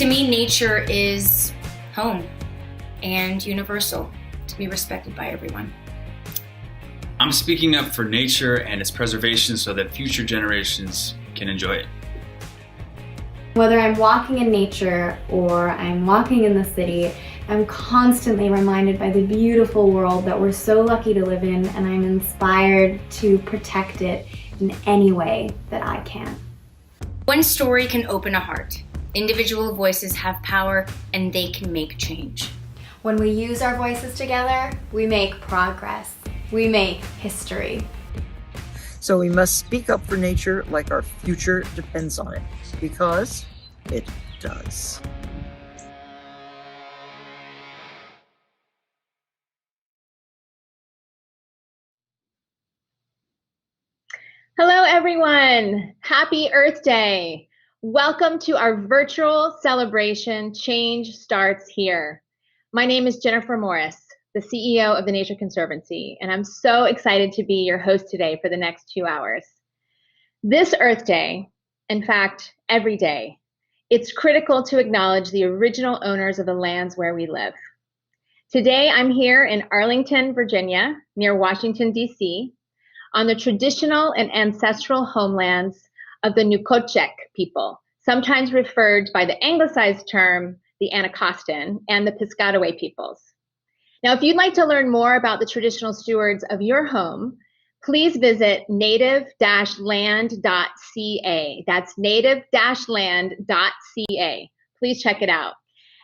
To me, nature is home and universal, to be respected by everyone. I'm speaking up for nature and its preservation so that future generations can enjoy it. Whether I'm walking in nature or I'm walking in the city, I'm constantly reminded by the beautiful world that we're so lucky to live in, and I'm inspired to protect it in any way that I can. One story can open a heart. Individual voices have power and they can make change. When we use our voices together, we make progress. We make history. So we must speak up for nature like our future depends on it, because it does. Hello, everyone. Happy Earth Day. Welcome to our virtual celebration, Change Starts Here. My name is Jennifer Morris, the CEO of the Nature Conservancy, and I'm so excited to be your host today for the next 2 hours. This Earth Day, in fact, every day, it's critical to acknowledge the original owners of the lands where we live. Today, I'm here in Arlington, Virginia, near Washington, D.C., on the traditional and ancestral homelands of the Nucochek people, sometimes referred by the anglicized term, the Anacostan, and the Piscataway peoples. Now, if you'd like to learn more about the traditional stewards of your home, please visit native-land.ca. That's native-land.ca. Please check it out.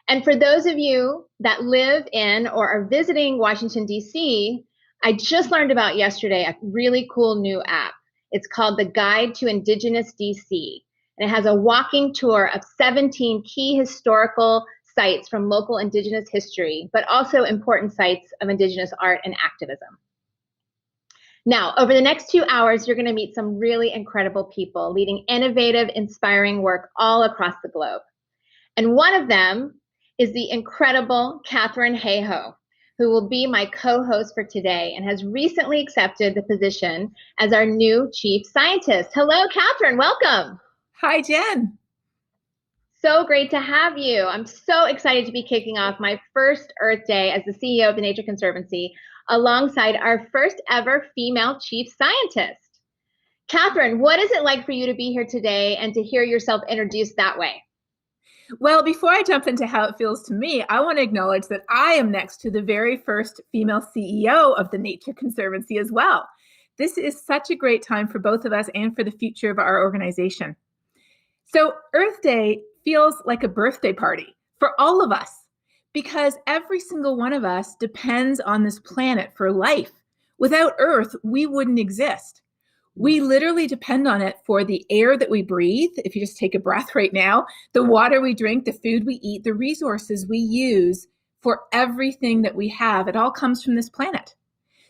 And for those of you that live in or are visiting Washington, D.C., I just learned about yesterday a really cool new app. It's called the Guide to Indigenous DC, and it has a walking tour of 17 key historical sites from local Indigenous history, but also important sites of Indigenous art and activism. Now, over the next 2 hours, you're going to meet some really incredible people leading innovative, inspiring work all across the globe. And one of them is the incredible Katharine Hayhoe, who will be my co-host for today and has recently accepted the position as our new chief scientist. Hello, Katharine, welcome. Hi, Jen. So great to have you. I'm so excited to be kicking off my first Earth Day as the CEO of the Nature Conservancy alongside our first ever female chief scientist. Katharine, what is it like for you to be here today and to hear yourself introduced that way? Well, before I jump into how it feels to me, I want to acknowledge that I am next to the very first female CEO of the Nature Conservancy as well. This is such a great time for both of us and for the future of our organization. So Earth Day feels like a birthday party for all of us, because every single one of us depends on this planet for life. Without Earth, we wouldn't exist. We literally depend on it for the air that we breathe. If you just take a breath right now, the water we drink, the food we eat, the resources we use for everything that we have, it all comes from this planet.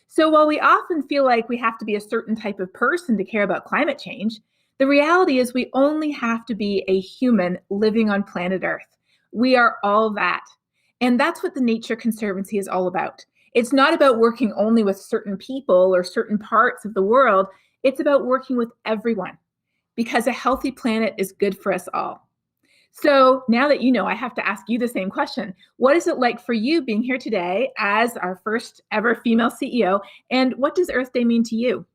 So while we often feel like we have to be a certain type of person to care about climate change, the reality is we only have to be a human living on planet Earth. We are all that. And that's what the Nature Conservancy is all about. It's not about working only with certain people or certain parts of the world. It's about working with everyone, because a healthy planet is good for us all. So now that you know, I have to ask you the same question. What is it like for you being here today as our first ever female CEO? And what does Earth Day mean to you?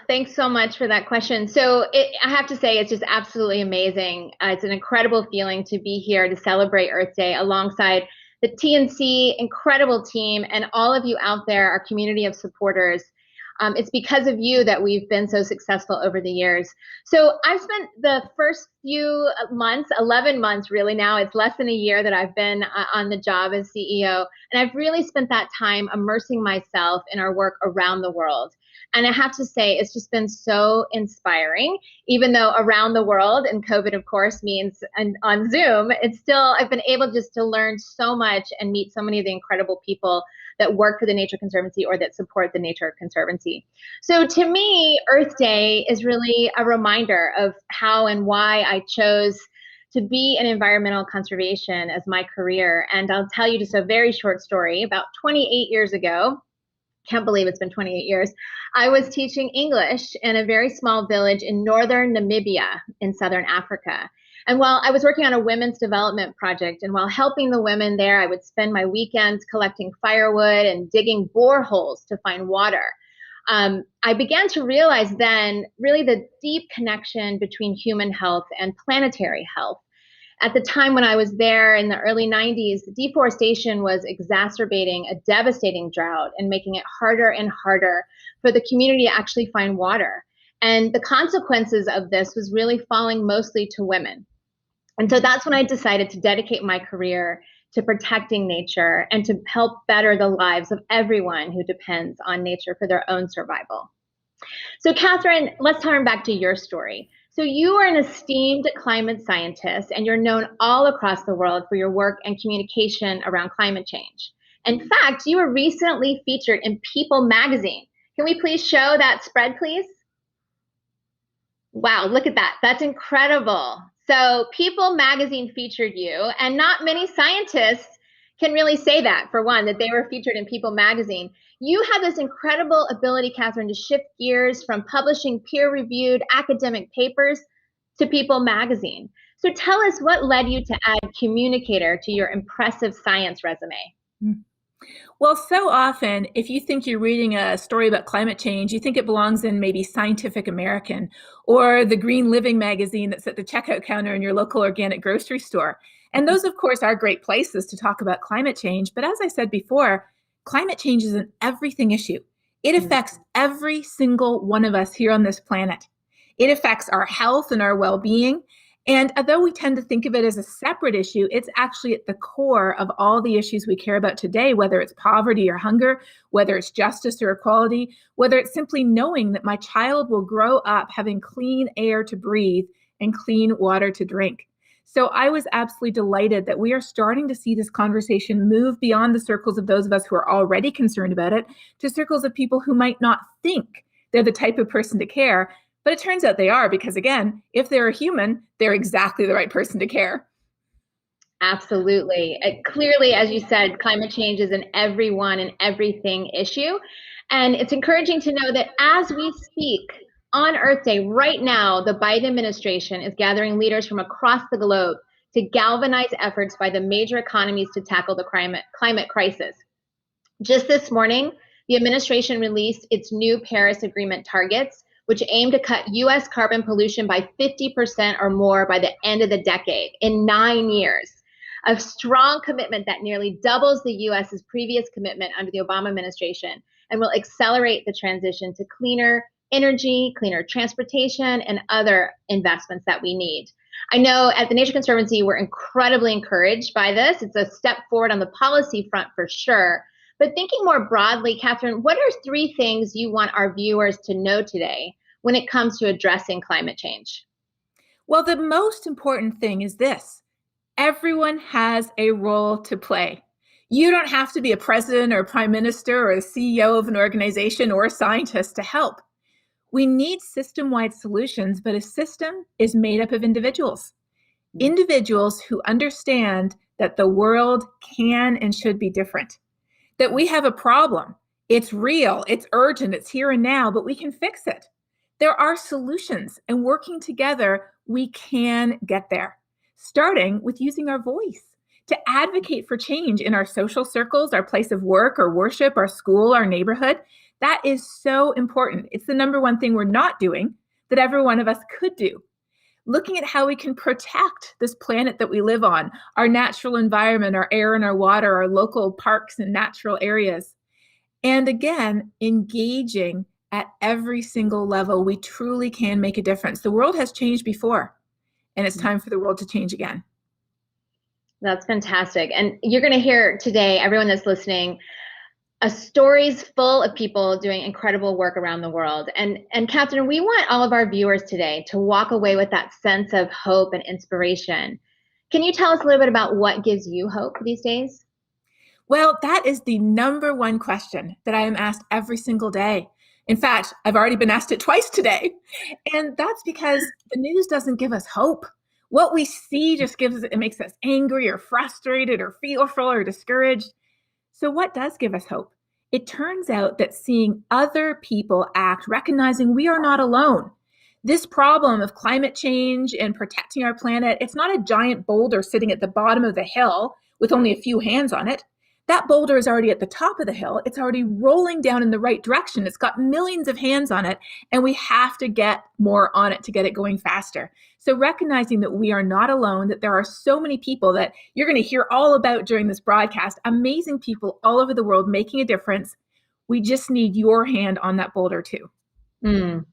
Thanks so much for that question. So I have to say, it's just absolutely amazing. It's an incredible feeling to be here to celebrate Earth Day alongside the TNC incredible team and all of you out there, our community of supporters. It's because of you that we've been so successful over the years. So I've spent the first few months, 11 months really now, it's less than a year that I've been on the job as CEO. And I've really spent that time immersing myself in our work around the world. And I have to say, it's just been so inspiring, even though around the world, and COVID, of course, means on Zoom, it's still, I've been able just to learn so much and meet so many of the incredible people that work for the Nature Conservancy or that support the Nature Conservancy. So to me, Earth Day is really a reminder of how and why I chose to be in environmental conservation as my career. And I'll tell you just a very short story. About 28 years ago, can't believe it's been 28 years, I was teaching English in a very small village in northern Namibia in southern Africa. And while I was working on a women's development project, and while helping the women there, I would spend my weekends collecting firewood and digging boreholes to find water. I began to realize then really the deep connection between human health and planetary health. At the time when I was there in the early 90s, deforestation was exacerbating a devastating drought and making it harder and harder for the community to actually find water. And the consequences of this was really falling mostly to women. And so that's when I decided to dedicate my career to protecting nature and to help better the lives of everyone who depends on nature for their own survival. So Catherine, let's turn back to your story. So you are an esteemed climate scientist, and you're known all across the world for your work and communication around climate change. In fact, you were recently featured in People magazine. Can we please show that spread, please? Wow, look at that. That's incredible. So People magazine featured you, and not many scientists can really say that, for one, that they were featured in People magazine. You have this incredible ability, Catherine, to shift gears from publishing peer-reviewed academic papers to People magazine. So tell us what led you to add communicator to your impressive science resume. Well, so often, if you think you're reading a story about climate change, you think it belongs in maybe Scientific American or the Green Living magazine that's at the checkout counter in your local organic grocery store. And those, of course, are great places to talk about climate change. But as I said before, climate change is an everything issue. It affects every single one of us here on this planet. It affects our health and our well-being. And although we tend to think of it as a separate issue, it's actually at the core of all the issues we care about today, whether it's poverty or hunger, whether it's justice or equality, whether it's simply knowing that my child will grow up having clean air to breathe and clean water to drink. So I was absolutely delighted that we are starting to see this conversation move beyond the circles of those of us who are already concerned about it to circles of people who might not think they're the type of person to care. But it turns out they are, because again, if they're a human, they're exactly the right person to care. Absolutely. Clearly, as you said, climate change is an everyone and everything issue. And it's encouraging to know that as we speak on Earth Day, right now, the Biden administration is gathering leaders from across the globe to galvanize efforts by the major economies to tackle the climate crisis. Just this morning, the administration released its new Paris Agreement targets, which aim to cut U.S. carbon pollution by 50% or more by the end of the decade in 9 years. A strong commitment that nearly doubles the U.S.'s previous commitment under the Obama administration and will accelerate the transition to cleaner energy, cleaner transportation, and other investments that we need. I know at the Nature Conservancy, we're incredibly encouraged by this. It's a step forward on the policy front for sure. But thinking more broadly, Catherine, what are 3 things you want our viewers to know today when it comes to addressing climate change? Well, the most important thing is this: everyone has a role to play. You don't have to be a president or a prime minister or a CEO of an organization or a scientist to help. We need system-wide solutions, but a system is made up of individuals. Individuals who understand that the world can and should be different. That we have a problem. It's real, it's urgent, it's here and now, but we can fix it. There are solutions, and working together, we can get there. Starting with using our voice to advocate for change in our social circles, our place of work or worship, our school, our neighborhood. That is so important. It's the number one thing we're not doing that every one of us could do. Looking at how we can protect this planet that we live on, our natural environment, our air and our water, our local parks and natural areas. And again, engaging at every single level, we truly can make a difference. The world has changed before, and it's time for the world to change again. That's fantastic. And you're going to hear today, everyone that's listening, stories full of people doing incredible work around the world. And Catherine, we want all of our viewers today to walk away with that sense of hope and inspiration. Can you tell us a little bit about what gives you hope these days? Well, that is the number one question that I am asked every single day. In fact, I've already been asked it twice today. And that's because the news doesn't give us hope. What we see just it makes us angry or frustrated or fearful or discouraged. So what does give us hope? It turns out that seeing other people act, recognizing we are not alone, This problem of climate change and protecting our planet, it's not a giant boulder sitting at the bottom of the hill with only a few hands on it. That boulder is already at the top of the hill. It's already rolling down in the right direction. It's got millions of hands on it, and we have to get more on it to get it going faster. So recognizing that we are not alone, that there are so many people that you're going to hear all about during this broadcast, amazing people all over the world making a difference. We just need your hand on that boulder too.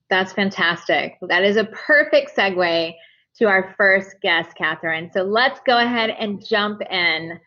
That's fantastic. That is a perfect segue to our first guest, Catherine. So let's go ahead and jump in.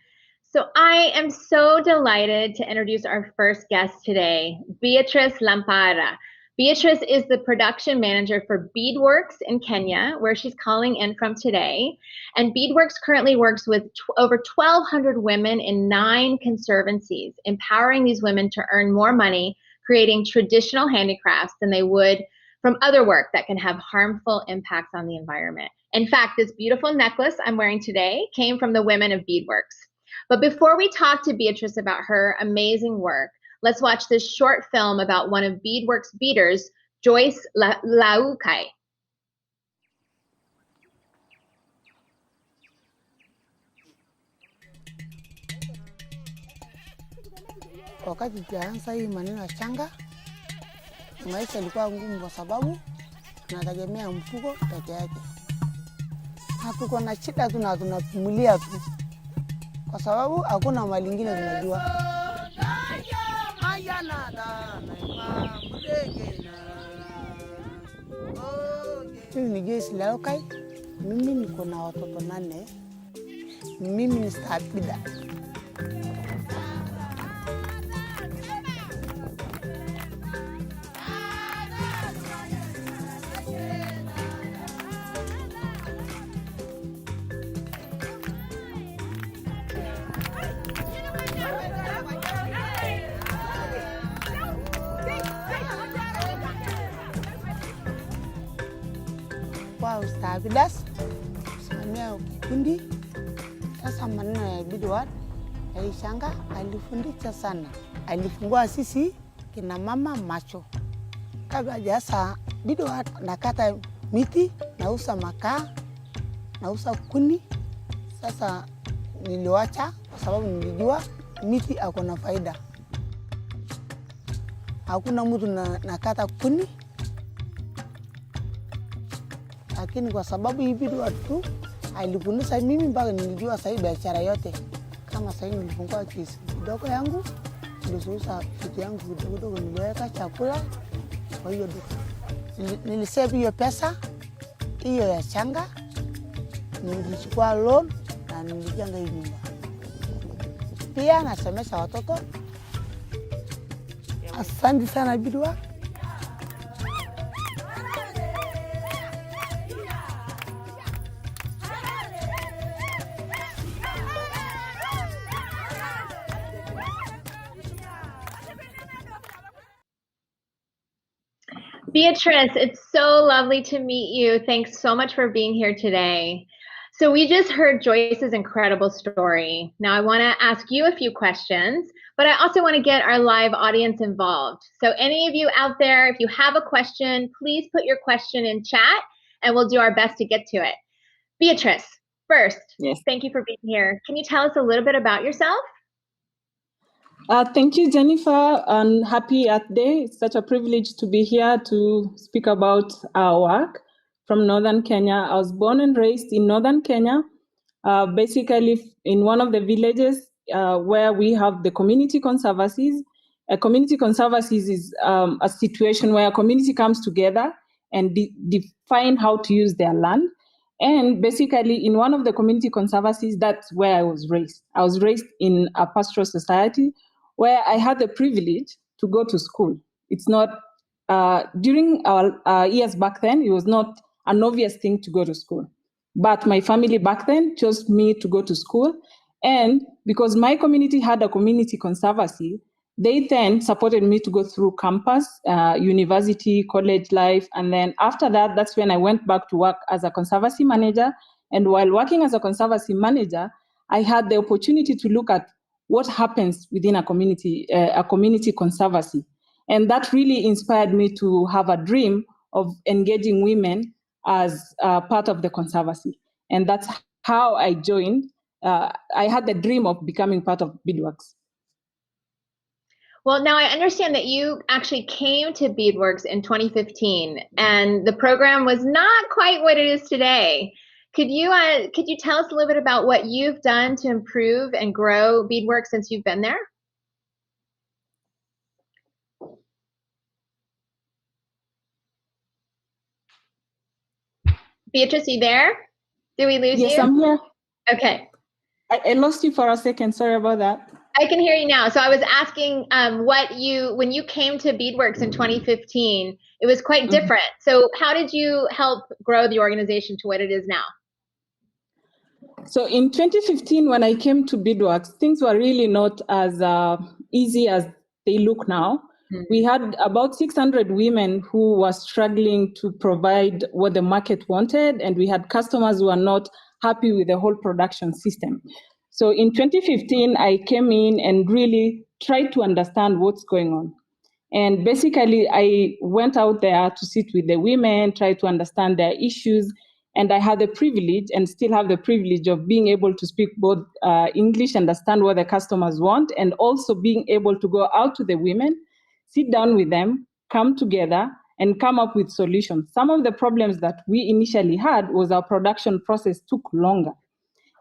So I am so delighted to introduce our first guest today, Beatrice Lampara. Beatrice is the production manager for Beadworks in Kenya, where she's calling in from today. And Beadworks currently works with over 1,200 women in 9 conservancies, empowering these women to earn more money, creating traditional handicrafts than they would from other work that can have harmful impacts on the environment. In fact, this beautiful necklace I'm wearing today came from the women of Beadworks. But before we talk to Beatrice about her amazing work, let's watch this short film about one of Beadworks' beaders, Joyce Laukai. Wakati tulianza hii maneno ya shanga, maisha ilikuwa ngumu kwa sababu tunategemea mfuko peke yake. Hatuko na shida, tunapumulia tu. Kwa sababu hakuna mali nyingine tunajua. Mimi ni Joyce Laukai. Mimi niko na watoto 8. Mimi ni stabida. Kwa ustabidas, kusimamia kikundi. Sasa maneno ya beadwork, Shanga alifundisha sana. Alifungua sisi kina mama macho. Kabla jasa beadwork nakata miti, nauza makaa, nauza kuni. Sasa niliwacha kwa sababu nilijua miti hakuna faida. Hakuna mtu nakata kuni. Lakini kwa sababu hii beadwork tu alifundisha mimi mpaka nilijua sasa biashara yote. Kama sasa nilifungua kisi kidogo yangu, niliuza vitu yangu kidogo, niliweka chakula kwa hiyo duka. Nilisave hiyo pesa hiyo ya shanga, nilichukua loan na nilijenga hii nyumba. Pia nasomesha watoto. Asante sana beadwork. Beatrice, it's so lovely to meet you. Thanks so much for being here today. So we just heard Joyce's incredible story. Now I want to ask you a few questions, but I also want to get our live audience involved. So any of you out there, if you have a question, please put your question in chat and we'll do our best to get to it. Beatrice, first, yes. Thank you for being here. Can you tell us a little bit about yourself? Thank you, Jennifer, and happy Earth Day. It's such a privilege to be here to speak about our work from Northern Kenya. I was born and raised in Northern Kenya, basically in one of the villages where we have the community conservancies. A community conservancies is a situation where a community comes together and define how to use their land. And basically in one of the community conservancies, that's where I was raised. I was raised in a pastoral society where I had the privilege to go to school. It's not, during our years back then, it was not an obvious thing to go to school. But my family back then chose me to go to school. And because my community had a community conservancy, they then supported me to go through campus, university, college life. And then after that, that's when I went back to work as a conservancy manager. And while working as a conservancy manager, I had the opportunity to look at what happens within a community conservancy. And that really inspired me to have a dream of engaging women as part of the conservancy. And that's how I joined. I had the dream of becoming part of Beadworks. Well, now I understand that you actually came to Beadworks in 2015, and the program was not quite what it is today. Could you tell us a little bit about what you've done to improve and grow Beadworks since you've been there? Beatrice, you there? Did we lose you? Yes, I'm here. Okay. I lost you for a second. Sorry about that. I can hear you now. So I was asking when you came to Beadworks in 2015, it was quite different. So how did you help grow the organization to what it is now? So in 2015, when I came to Beadworks, things were really not as easy as they look now. We had about 600 women who were struggling to provide what the market wanted, and we had customers who were not happy with the whole production system. So in 2015, I came in and really tried to understand what's going on. And basically, I went out there to sit with the women, try to understand their issues. And I had the privilege, and still have the privilege, of being able to speak both English, understand what the customers want, and also being able to go out to the women, sit down with them, come together, and come up with solutions. Some of the problems that we initially had was our production process took longer.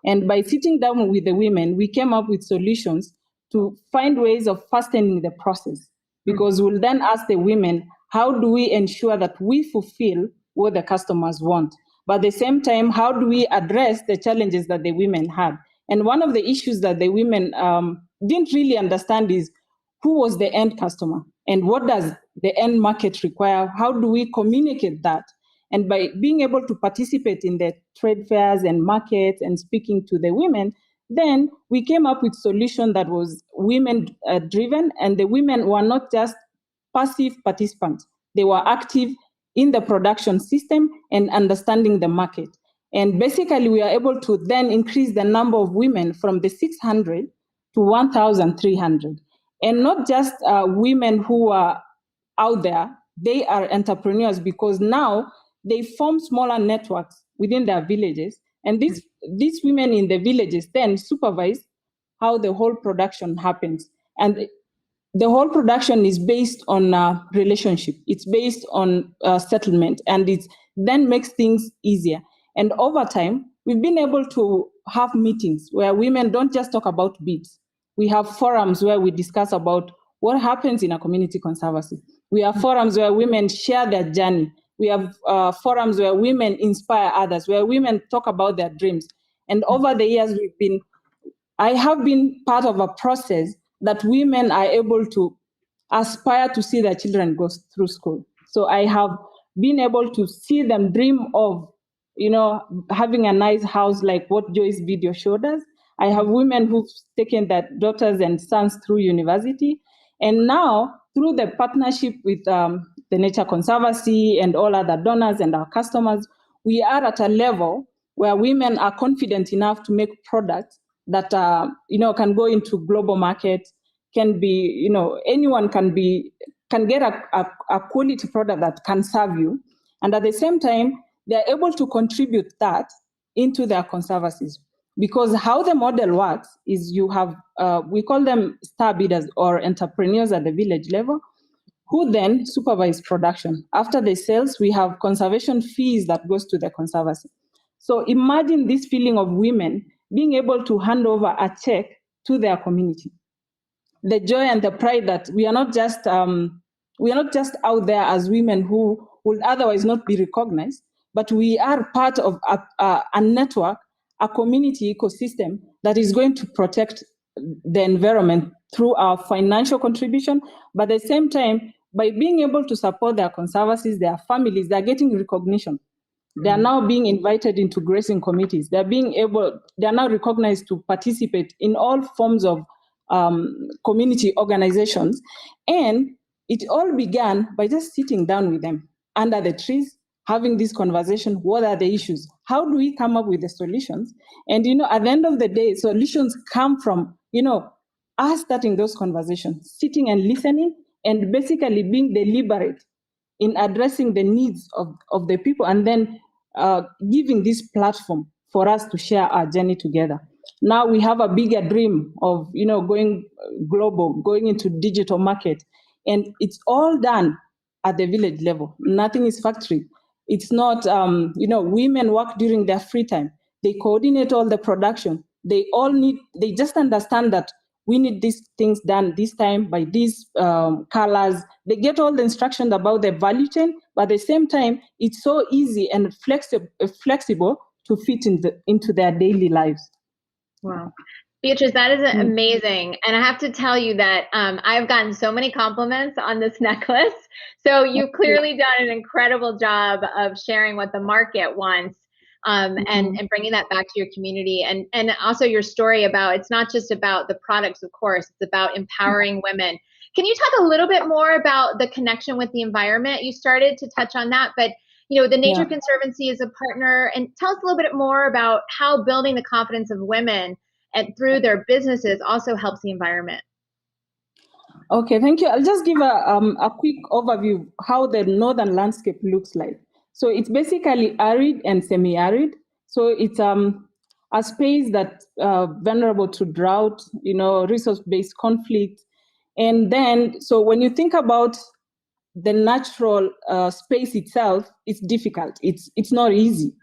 And by sitting down with the women, we came up with solutions to find ways of fastening the process. Because we'll then ask the women, how do we ensure that we fulfill what the customers want? But at the same time, how do we address the challenges that the women had? And one of the issues that the women didn't really understand is who was the end customer and what does the end market require? How do we communicate that? And by being able to participate in the trade fairs and markets and speaking to the women, then we came up with solution that was women driven, and the women were not just passive participants. They were active in the production system and understanding the market. And basically, we are able to then increase the number of women from the 600 to 1,300. And not just women who are out there, they are entrepreneurs, because now they form smaller networks within their villages. And these women in the villages then supervise how the whole production happens. And the whole production is based on relationship. It's based on settlement, and it then makes things easier. And over time, we've been able to have meetings where women don't just talk about beads. We have forums where we discuss about what happens in a community conservancy. We have forums where women share their journey. We have forums where women inspire others, where women talk about their dreams. And over the years, I have been part of a process that women are able to aspire to see their children go through school. So I have been able to see them dream of, having a nice house like what Joy's video showed us. I have women who've taken their daughters and sons through university. And now, through the partnership with the Nature Conservancy and all other donors and our customers, we are at a level where women are confident enough to make products that can go into global markets, can be, anyone can get a quality product that can serve you. And at the same time, they're able to contribute that into their conservancies. Because how the model works is you have, we call them star bidders or entrepreneurs at the village level, who then supervise production. After the sales, we have conservation fees that goes to the conservancy. So imagine this feeling of women being able to hand over a check to their community. The joy and the pride that we are not just out there as women who would otherwise not be recognized, but we are part of a network, a community ecosystem that is going to protect the environment through our financial contribution, but at the same time, by being able to support their conservancies, their families, they're getting recognition. They are now being invited into grazing committees. They are now recognized to participate in all forms of community organizations. And it all began by just sitting down with them under the trees, having this conversation. What are the issues? How do we come up with the solutions? And, at the end of the day, solutions come from, us starting those conversations, sitting and listening, and basically being deliberate in addressing the needs of the people, and then giving this platform for us to share our journey together. Now we have a bigger dream of, going global, going into digital market, and it's all done at the village level. Nothing is factory. It's not, women work during their free time. They coordinate all the production. They just understand that we need these things done this time by these colors. They get all the instructions about the value chain, but at the same time, it's so easy and flexible to fit into their daily lives. Wow. Beatrice, that is amazing. And I have to tell you that I've gotten so many compliments on this necklace. So you've clearly done an incredible job of sharing what the market wants and bringing that back to your community. And also your story about, it's not just about the products, of course, it's about empowering women. Can you talk a little bit more about the connection with the environment? You started to touch on that, but the Nature Conservancy is a partner, and tell us a little bit more about how building the confidence of women and through their businesses also helps the environment. Okay, thank you. I'll just give a quick overview of how the northern landscape looks like. So it's basically arid and semi-arid. So it's a space that's vulnerable to drought, resource-based conflict. And then, so when you think about the natural space itself, it's difficult. It's not easy.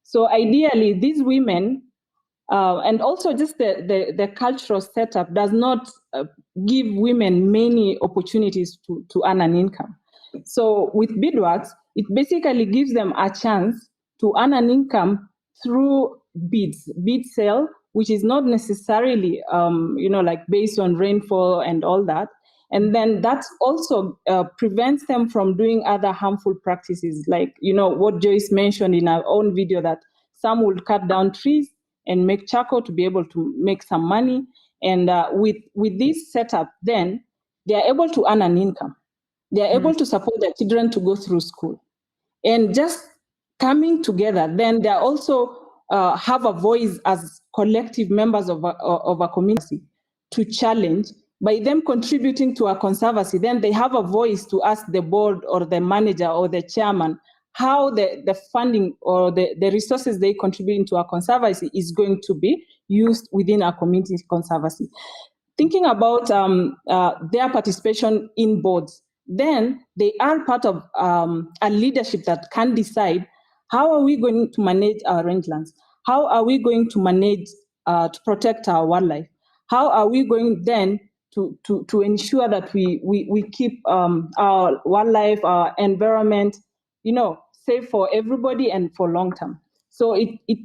So ideally, these women, and also just the cultural setup does not give women many opportunities to earn an income. So with beadworks, it basically gives them a chance to earn an income through bead sale, which is not necessarily, like based on rainfall and all that. And then that also prevents them from doing other harmful practices, like, what Joyce mentioned in our own video, that some would cut down trees and make charcoal to be able to make some money. And with this setup, then they are able to earn an income. They are able to support their children to go through school. And just coming together, then they also have a voice as collective members of a community to challenge. By them contributing to a conservancy, then they have a voice to ask the board or the manager or the chairman how the funding or the resources they contribute into a conservancy is going to be used within a community conservancy. Thinking about their participation in boards, then they are part of a leadership that can decide how are we going to manage our rangelands? How are we going to manage to protect our wildlife? How are we going then to ensure that we keep our wildlife, our environment, safe for everybody and for long term? So it's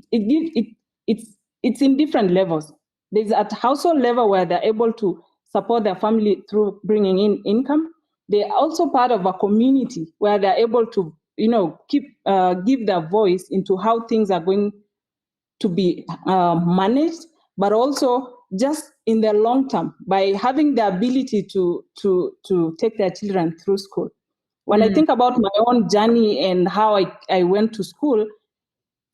in different levels. There's at household level where they're able to support their family through bringing in income. They're also part of a community where they're able to, give their voice into how things are going to be managed, but also just in the long term by having the ability to take their children through school. When I think about my own journey and how I went to school,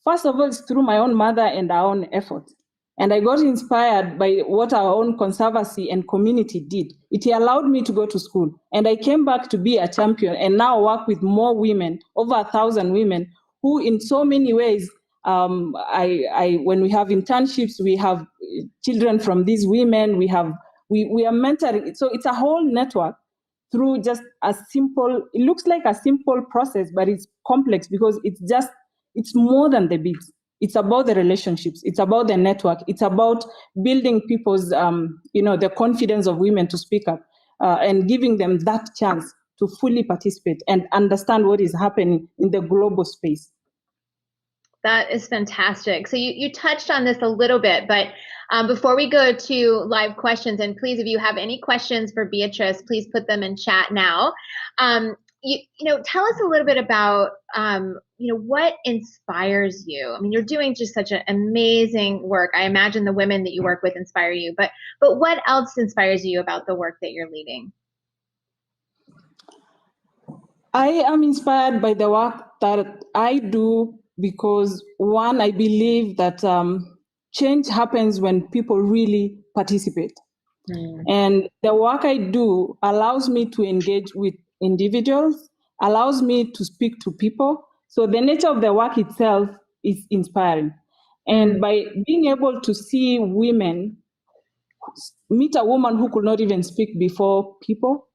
first of all, it's through my own mother and our own efforts. And I got inspired by what our own conservancy and community did. It allowed me to go to school. And I came back to be a champion and now work with more women, over 1,000 women, who in so many ways, when we have internships, we have children from these women, we are mentoring. So it's a whole network through just it looks like a simple process, but it's complex because it's more than the beads. It's about the relationships. It's about the network. It's about building people's, the confidence of women to speak up and giving them that chance to fully participate and understand what is happening in the global space. That is fantastic. So you touched on this a little bit, but before we go to live questions, and please, if you have any questions for Beatrice, please put them in chat now. Tell us a little bit about, what inspires you? I mean, you're doing just such an amazing work. I imagine the women that you work with inspire you, but what else inspires you about the work that you're leading? I am inspired by the work that I do because, one, I believe that change happens when people really participate. And the work I do allows me to engage with individuals allows me to speak to people. So the nature of the work itself is inspiring. And by being able to see women, meet a woman who could not even speak before people,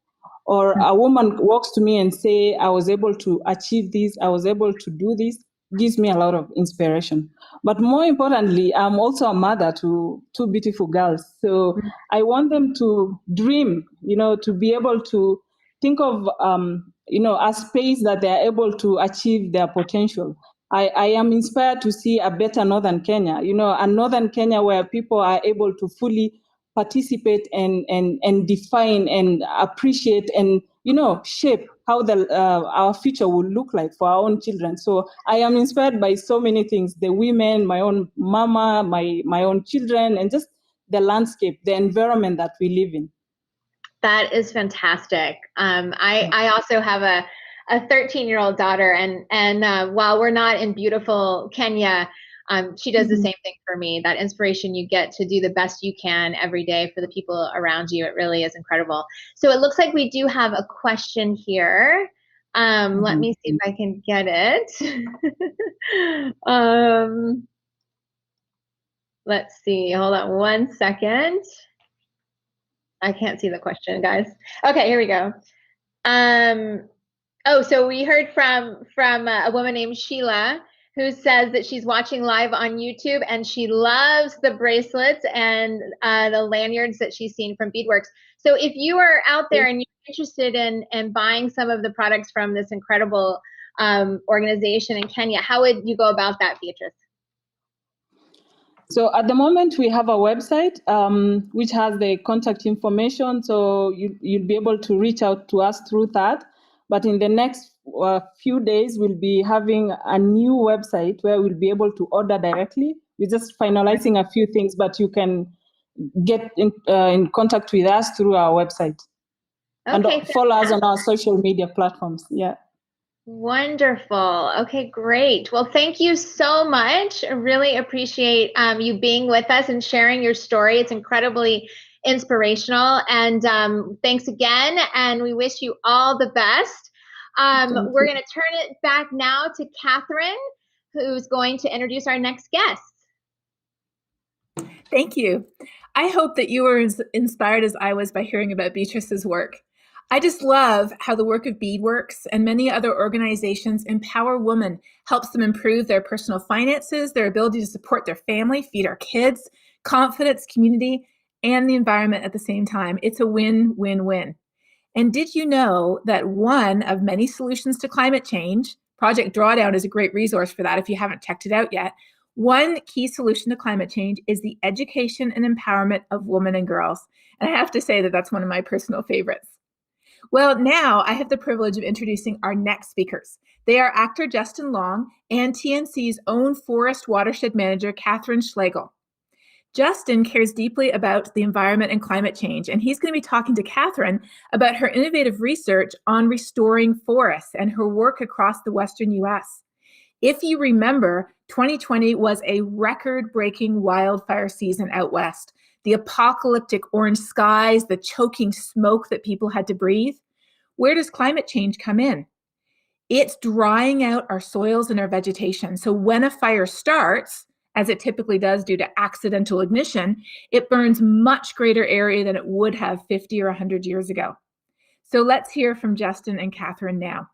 or a woman walks to me and say, I was able to achieve this, I was able to do this, gives me a lot of inspiration. But more importantly, I'm also a mother to two beautiful girls. So I want them to dream, to be able to think of, a space that they are able to achieve their potential. I am inspired to see a better Northern Kenya, a Northern Kenya where people are able to fully participate and define and appreciate and shape how our future will look like for our own children. So I am inspired by so many things: the women, my own mama, my own children, and just the landscape, the environment that we live in. That is fantastic. I also have a 13-year-old daughter, and while we're not in beautiful Kenya, she does the same thing for me. That inspiration you get to do the best you can every day for the people around you, it really is incredible. So it looks like we do have a question here. Let me see if I can get it. Let's see, hold on one second. I can't see the question, guys. Okay, here we go. So we heard from a woman named Sheila, who says that she's watching live on YouTube and she loves the bracelets and the lanyards that she's seen from Beadworks. So if you are out there and you're interested in buying some of the products from this incredible organization in Kenya, how would you go about that, Beatrice? So at the moment, we have a website which has the contact information. So you'll be able to reach out to us through that. But in the next few days, we'll be having a new website where we'll be able to order directly. We're just finalizing a few things, but you can get in contact with us through our website. Okay, and follow us on our social media platforms. Yeah. Wonderful. Okay, great. Well, thank you so much. I really appreciate you being with us and sharing your story. It's incredibly inspirational. And thanks again. And we wish you all the best. We're going to turn it back now to Catherine, who's going to introduce our next guest. Thank you. I hope that you were as inspired as I was by hearing about Beatrice's work. I just love how the work of Beadworks and many other organizations empower women, helps them improve their personal finances, their ability to support their family, feed our kids, confidence, community, and the environment at the same time. It's a win-win-win. And did you know that one of many solutions to climate change, Project Drawdown is a great resource for that if you haven't checked it out yet, one key solution to climate change is the education and empowerment of women and girls. And I have to say that that's one of my personal favorites. Well, now I have the privilege of introducing our next speakers. They are actor Justin Long and TNC's own forest watershed manager, Catherine Schlegel. Justin cares deeply about the environment and climate change, and he's going to be talking to Catherine about her innovative research on restoring forests and her work across the Western US. If you remember, 2020 was a record-breaking wildfire season out west. The apocalyptic orange skies, the choking smoke that people had to breathe. Where does climate change come in? It's drying out our soils and our vegetation. So when a fire starts, as it typically does due to accidental ignition, it burns much greater area than it would have 50 or 100 years ago. So let's hear from Justin and Catherine now.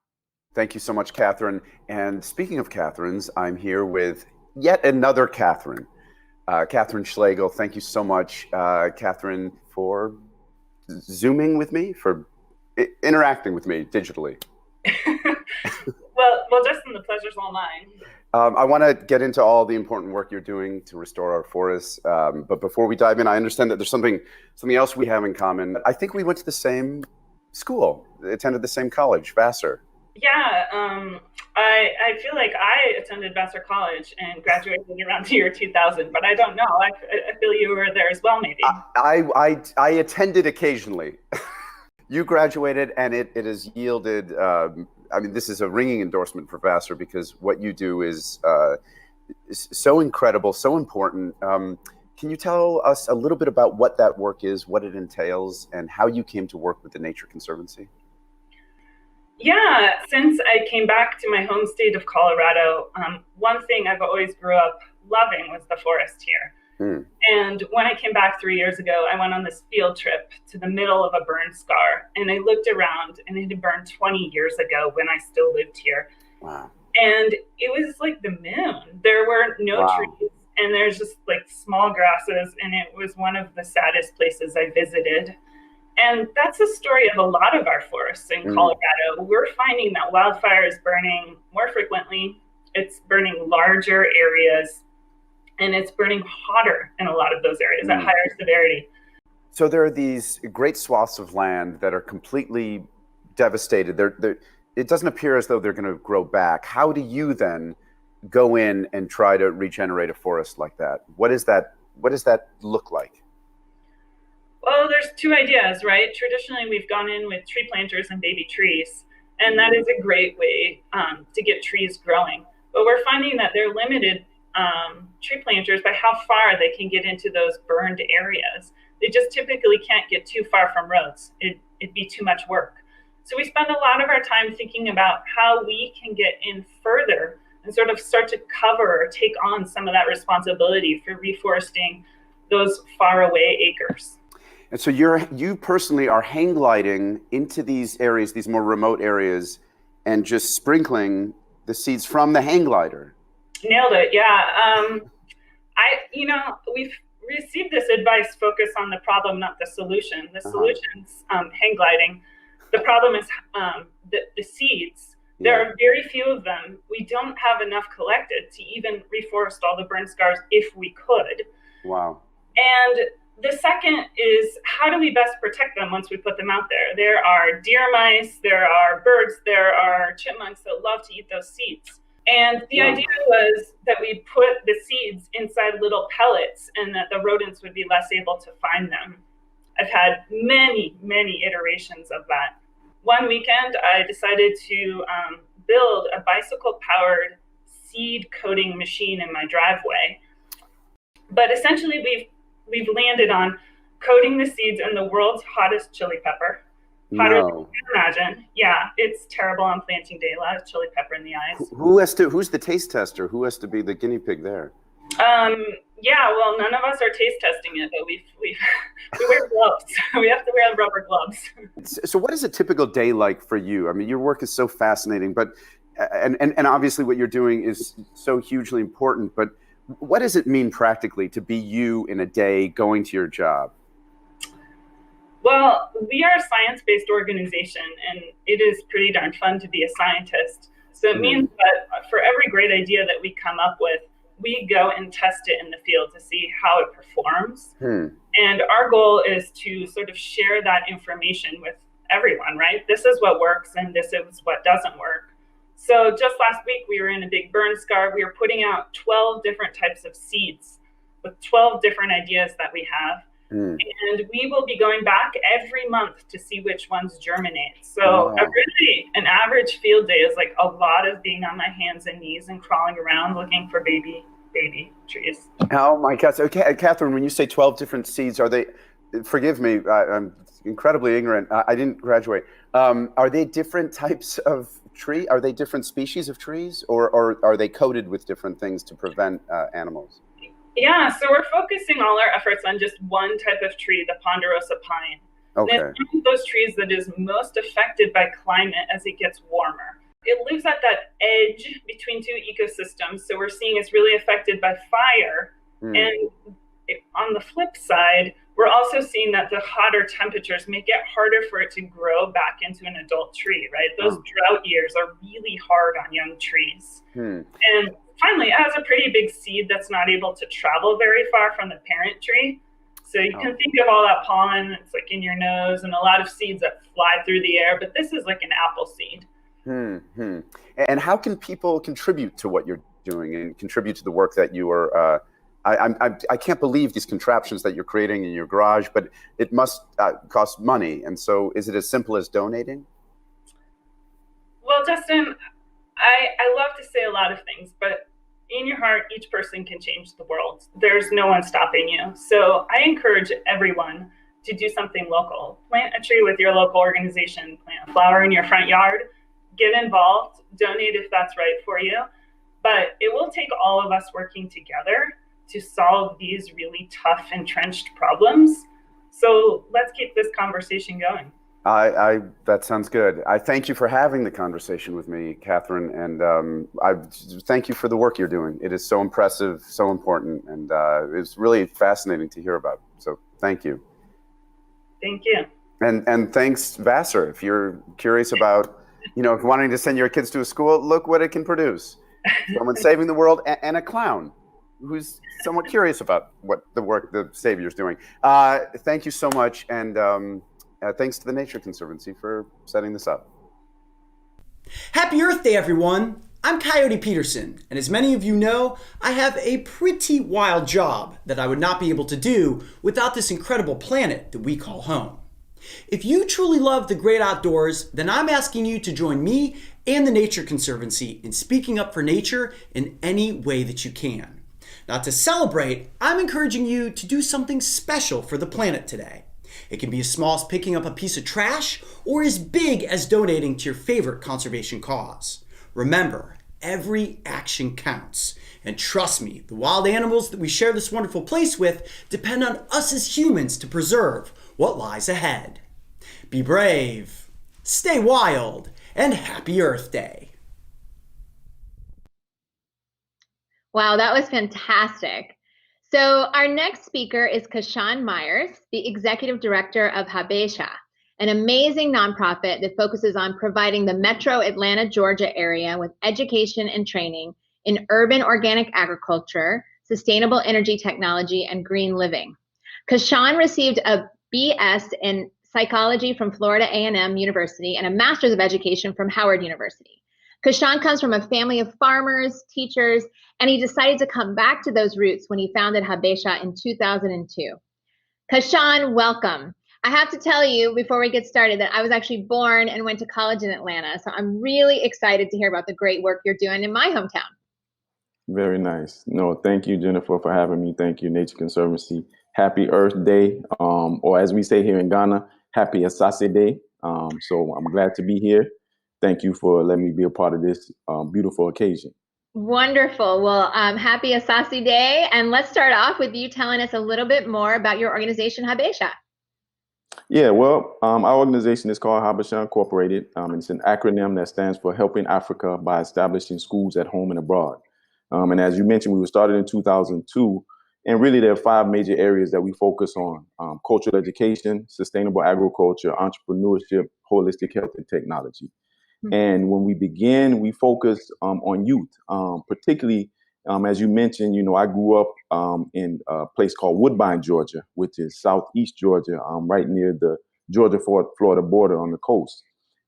Thank you so much, Catherine. And speaking of Catherines, I'm here with yet another Catherine. Catherine Schlegel, thank you so much, Catherine, for Zooming with me, for interacting with me digitally. Well, Justin, the pleasure's all mine. I want to get into all the important work you're doing to restore our forests. But before we dive in, I understand that there's something else we have in common. I think we went to the same school, attended the same college, Vassar. Yeah, I feel like I attended Vassar College and graduated around the year 2000, but I don't know. I feel you were there as well, maybe. I attended occasionally. You graduated, and it has yielded. I mean, this is a ringing endorsement for Vassar because what you do is so incredible, so important. Can you tell us a little bit about what that work is, what it entails, and how you came to work with the Nature Conservancy? Yeah, since I came back to my home state of Colorado, one thing I've always grew up loving was the forest here. And when I came back 3 years ago, I went on this field trip to the middle of a burn scar, and I looked around, and it had burned 20 years ago when I still lived here. Wow. And it was like the moon. There were no trees, and there's just like small grasses, and it was one of the saddest places I visited. And that's the story of a lot of our forests in Colorado. We're finding that wildfire is burning more frequently. It's burning larger areas, and it's burning hotter in a lot of those areas at higher severity. So there are these great swaths of land that are completely devastated. It doesn't appear as though they're going to grow back. How do you then go in and try to regenerate a forest like that? What does that look like? Well, there's two ideas, right? Traditionally, we've gone in with tree planters and baby trees, and that is a great way to get trees growing. But we're finding that they're limited, tree planters, by how far they can get into those burned areas. They just typically can't get too far from roads. It'd be too much work. So we spend a lot of our time thinking about how we can get in further and sort of start to cover or take on some of that responsibility for reforesting those faraway acres. And so you personally are hang gliding into these areas, these more remote areas, and just sprinkling the seeds from the hang glider. Nailed it. Yeah. We've received this advice: focus on the problem, not the solution. The solution's hang gliding. The problem is the seeds. There are very few of them. We don't have enough collected to even reforest all the burn scars if we could. Wow. And the second is, how do we best protect them once we put them out there? There are deer mice, there are birds, there are chipmunks that love to eat those seeds. And the idea was that we put the seeds inside little pellets and that the rodents would be less able to find them. I've had many, many iterations of that. One weekend, I decided to build a bicycle-powered seed coating machine in my driveway. But essentially, we've landed on coating the seeds in the world's hottest chili pepper. Hotter than you can imagine. Yeah, it's terrible on planting day. A lot of chili pepper in the eyes. Who's the taste tester? Who has to be the guinea pig there? Yeah, well, none of us are taste testing it, but we wear gloves. We have to wear rubber gloves. So what is a typical day like for you? I mean, your work is so fascinating, but and obviously what you're doing is so hugely important, but what does it mean practically to be you in a day going to your job? Well, we are a science-based organization, and it is pretty darn fun to be a scientist. So it means that for every great idea that we come up with, we go and test it in the field to see how it performs. And our goal is to sort of share that information with everyone, right? This is what works, and this is what doesn't work. So just last week, we were in a big burn scar. We were putting out 12 different types of seeds with 12 different ideas that we have. And we will be going back every month to see which ones germinate. So really, an average field day is like a lot of being on my hands and knees and crawling around looking for baby trees. Oh my God. So, Catherine, when you say 12 different seeds, are they, forgive me, I'm incredibly ignorant. I didn't graduate. Are they different types of tree? Are they different species of trees, or are they coated with different things to prevent animals? Yeah, so we're focusing all our efforts on just one type of tree, the ponderosa pine. Okay. And it's one of those trees that is most affected by climate as it gets warmer. It lives at that edge between two ecosystems, so we're seeing it's really affected by fire. And on the flip side, we're also seeing that the hotter temperatures make it harder for it to grow back into an adult tree, right? Those drought years are really hard on young trees. And finally, it has a pretty big seed that's not able to travel very far from the parent tree. So you can think of all that pollen that's like in your nose and a lot of seeds that fly through the air, but this is like an apple seed. And how can people contribute to what you're doing and contribute to the work that you are, I can't believe these contraptions that you're creating in your garage, but it must cost money. And so is it as simple as donating? Well, Justin, I love to say a lot of things, but in your heart, each person can change the world. There's no one stopping you. So I encourage everyone to do something local. Plant a tree with your local organization, plant a flower in your front yard, get involved, donate if that's right for you. But it will take all of us working together to solve these really tough, entrenched problems. So let's keep this conversation going. That sounds good. I thank you for having the conversation with me, Catherine, and I thank you for the work you're doing. It is so impressive, so important, and it's really fascinating to hear about. So thank you. Thank you. And thanks, Vassar. If you're curious about, if wanting to send your kids to a school, look what it can produce. Someone saving the world and a clown who's somewhat curious about what the work the Savior's doing. Thank you so much, and thanks to the Nature Conservancy for setting this up. Happy Earth Day, everyone! I'm Coyote Peterson, and as many of you know, I have a pretty wild job that I would not be able to do without this incredible planet that we call home. If you truly love the great outdoors, then I'm asking you to join me and the Nature Conservancy in speaking up for nature in any way that you can. Now, to celebrate, I'm encouraging you to do something special for the planet today. It can be as small as picking up a piece of trash or as big as donating to your favorite conservation cause. Remember, every action counts. And trust me, the wild animals that we share this wonderful place with depend on us as humans to preserve what lies ahead. Be brave, stay wild, and happy Earth Day. Wow, that was fantastic. So our next speaker is Kashan Myers, the Executive Director of Habesha, an amazing nonprofit that focuses on providing the metro Atlanta, Georgia area with education and training in urban organic agriculture, sustainable energy technology, and green living. Kashan received a BS in psychology from Florida A&M University and a Master's of Education from Howard University. Kashan comes from a family of farmers, teachers, and he decided to come back to those roots when he founded Habesha in 2002. Kashan, welcome. I have to tell you before we get started that I was actually born and went to college in Atlanta, so I'm really excited to hear about the great work you're doing in my hometown. Very nice. No, thank you, Jennifer, for having me. Thank you, Nature Conservancy. Happy Earth Day, or as we say here in Ghana, Happy Asase Day. So I'm glad to be here. Thank you for letting me be a part of this beautiful occasion. Wonderful. Well, happy Asase Day. And let's start off with you telling us a little bit more about your organization, Habesha. Yeah, well, our organization is called Habesha Incorporated. It's an acronym that stands for Helping Africa by Establishing Schools at Home and Abroad. And as you mentioned, we were started in 2002. And really, there are 5 major areas that we focus on: cultural education, sustainable agriculture, entrepreneurship, holistic health, and technology. And when we begin, we focus on youth, particularly, as you mentioned, I grew up in a place called Woodbine, Georgia, which is southeast Georgia, right near the Georgia-Florida border on the coast.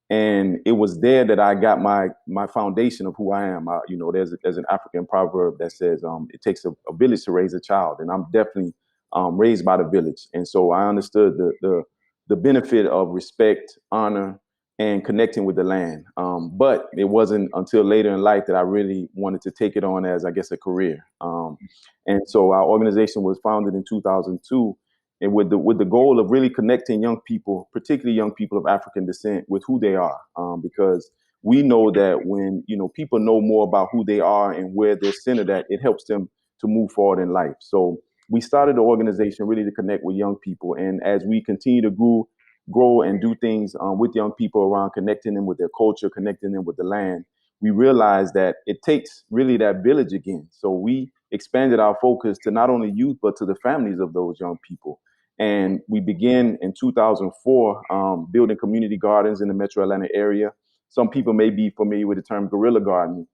And it was there that I got my foundation of who I am. There's an African proverb that says it takes a village to raise a child, and I'm definitely raised by the village. And so I understood the benefit of respect, honor, and connecting with the land. But it wasn't until later in life that I really wanted to take it on as, I guess, a career. And so our organization was founded in 2002, and with the goal of really connecting young people, particularly young people of African descent, with who they are, because we know that when people know more about who they are and where they're centered at, it helps them to move forward in life. So we started the organization really to connect with young people, and as we continue to grow and do things with young people around connecting them with their culture, connecting them with the land, we realized that it takes really that village again. So we expanded our focus to not only youth, but to the families of those young people. And we began in 2004 building community gardens in the metro Atlanta area. Some people may be familiar with the term guerrilla gardening.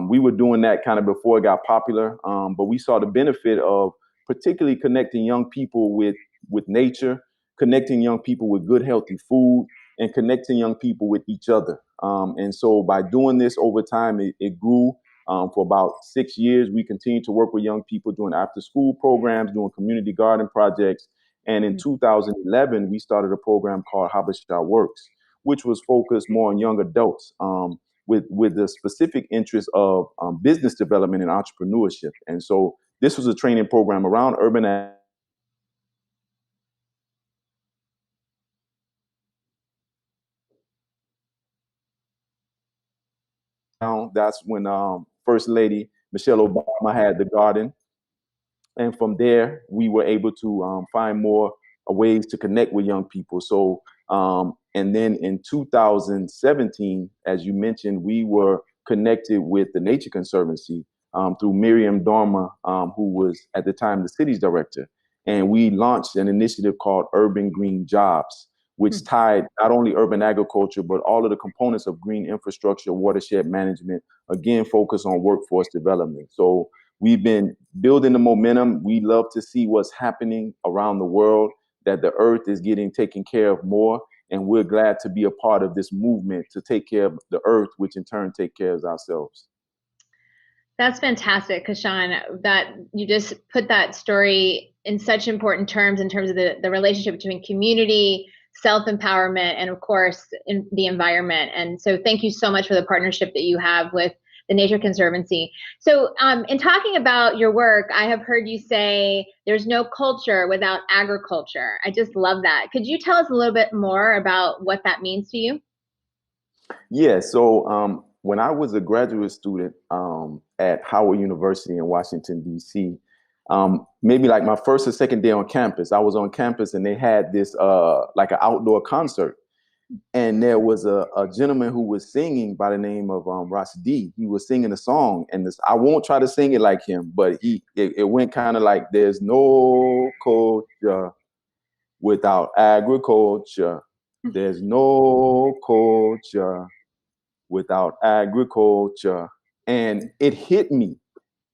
We were doing that kind of before it got popular, but we saw the benefit of particularly connecting young people with nature, connecting young people with good, healthy food, and connecting young people with each other. And so by doing this over time, it grew. For about 6 years, we continued to work with young people doing after-school programs, doing community garden projects. And in 2011, we started a program called Habesha Works, which was focused more on young adults with the specific interest of business development and entrepreneurship. And so this was a training program around urban That's when First Lady Michelle Obama had the garden. And from there, we were able to find more ways to connect with young people. So, and then in 2017, as you mentioned, we were connected with the Nature Conservancy through Miriam Dharma, who was at the time the city's director. And we launched an initiative called Urban Green Jobs, which tied not only urban agriculture, but all of the components of green infrastructure, watershed management, again, focus on workforce development. So we've been building the momentum. We love to see what's happening around the world, that the earth is getting taken care of more. And we're glad to be a part of this movement to take care of the earth, which in turn take care of ourselves. That's fantastic, Kashan, that you just put that story in such important terms in terms of the relationship between community, self-empowerment, and of course, in the environment. And so thank you so much for the partnership that you have with the Nature Conservancy. So in talking about your work, I have heard you say there's no culture without agriculture. I just love that. Could you tell us a little bit more about what that means to you? Yeah, so when I was a graduate student at Howard University in Washington, D.C., maybe like my first or second day on campus, I was on campus and they had this like an outdoor concert. And there was a gentleman who was singing by the name of Ras D. He was singing a song, and I won't try to sing it like him, but it went kind of like, there's no culture without agriculture. There's no culture without agriculture. And it hit me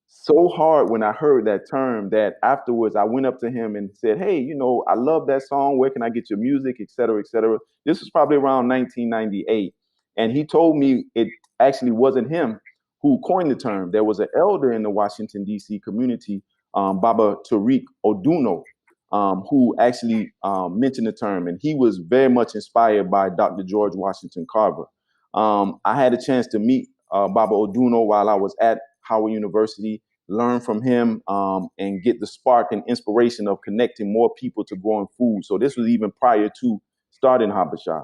so hard when I heard that term that afterwards I went up to him and said, hey, you know, I love that song. Where can I get your music, et cetera, et cetera. This was probably around 1998. And he told me it actually wasn't him who coined the term. There was an elder in the Washington, D.C. community, Baba Tariq Oduno, who actually mentioned the term. And he was very much inspired by Dr. George Washington Carver. I had a chance to meet Baba Oduno while I was at Howard University, learn from him and get the spark and inspiration of connecting more people to growing food. So this was even prior to starting Habesha.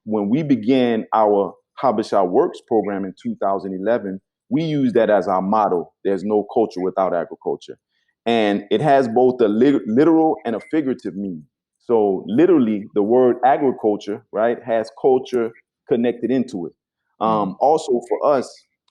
When we began our Habesha Works program in 2011, we used that as our motto. There's no culture without agriculture. And it has both a literal and a figurative meaning. So literally, the word agriculture, right, has culture connected into it. Also for us,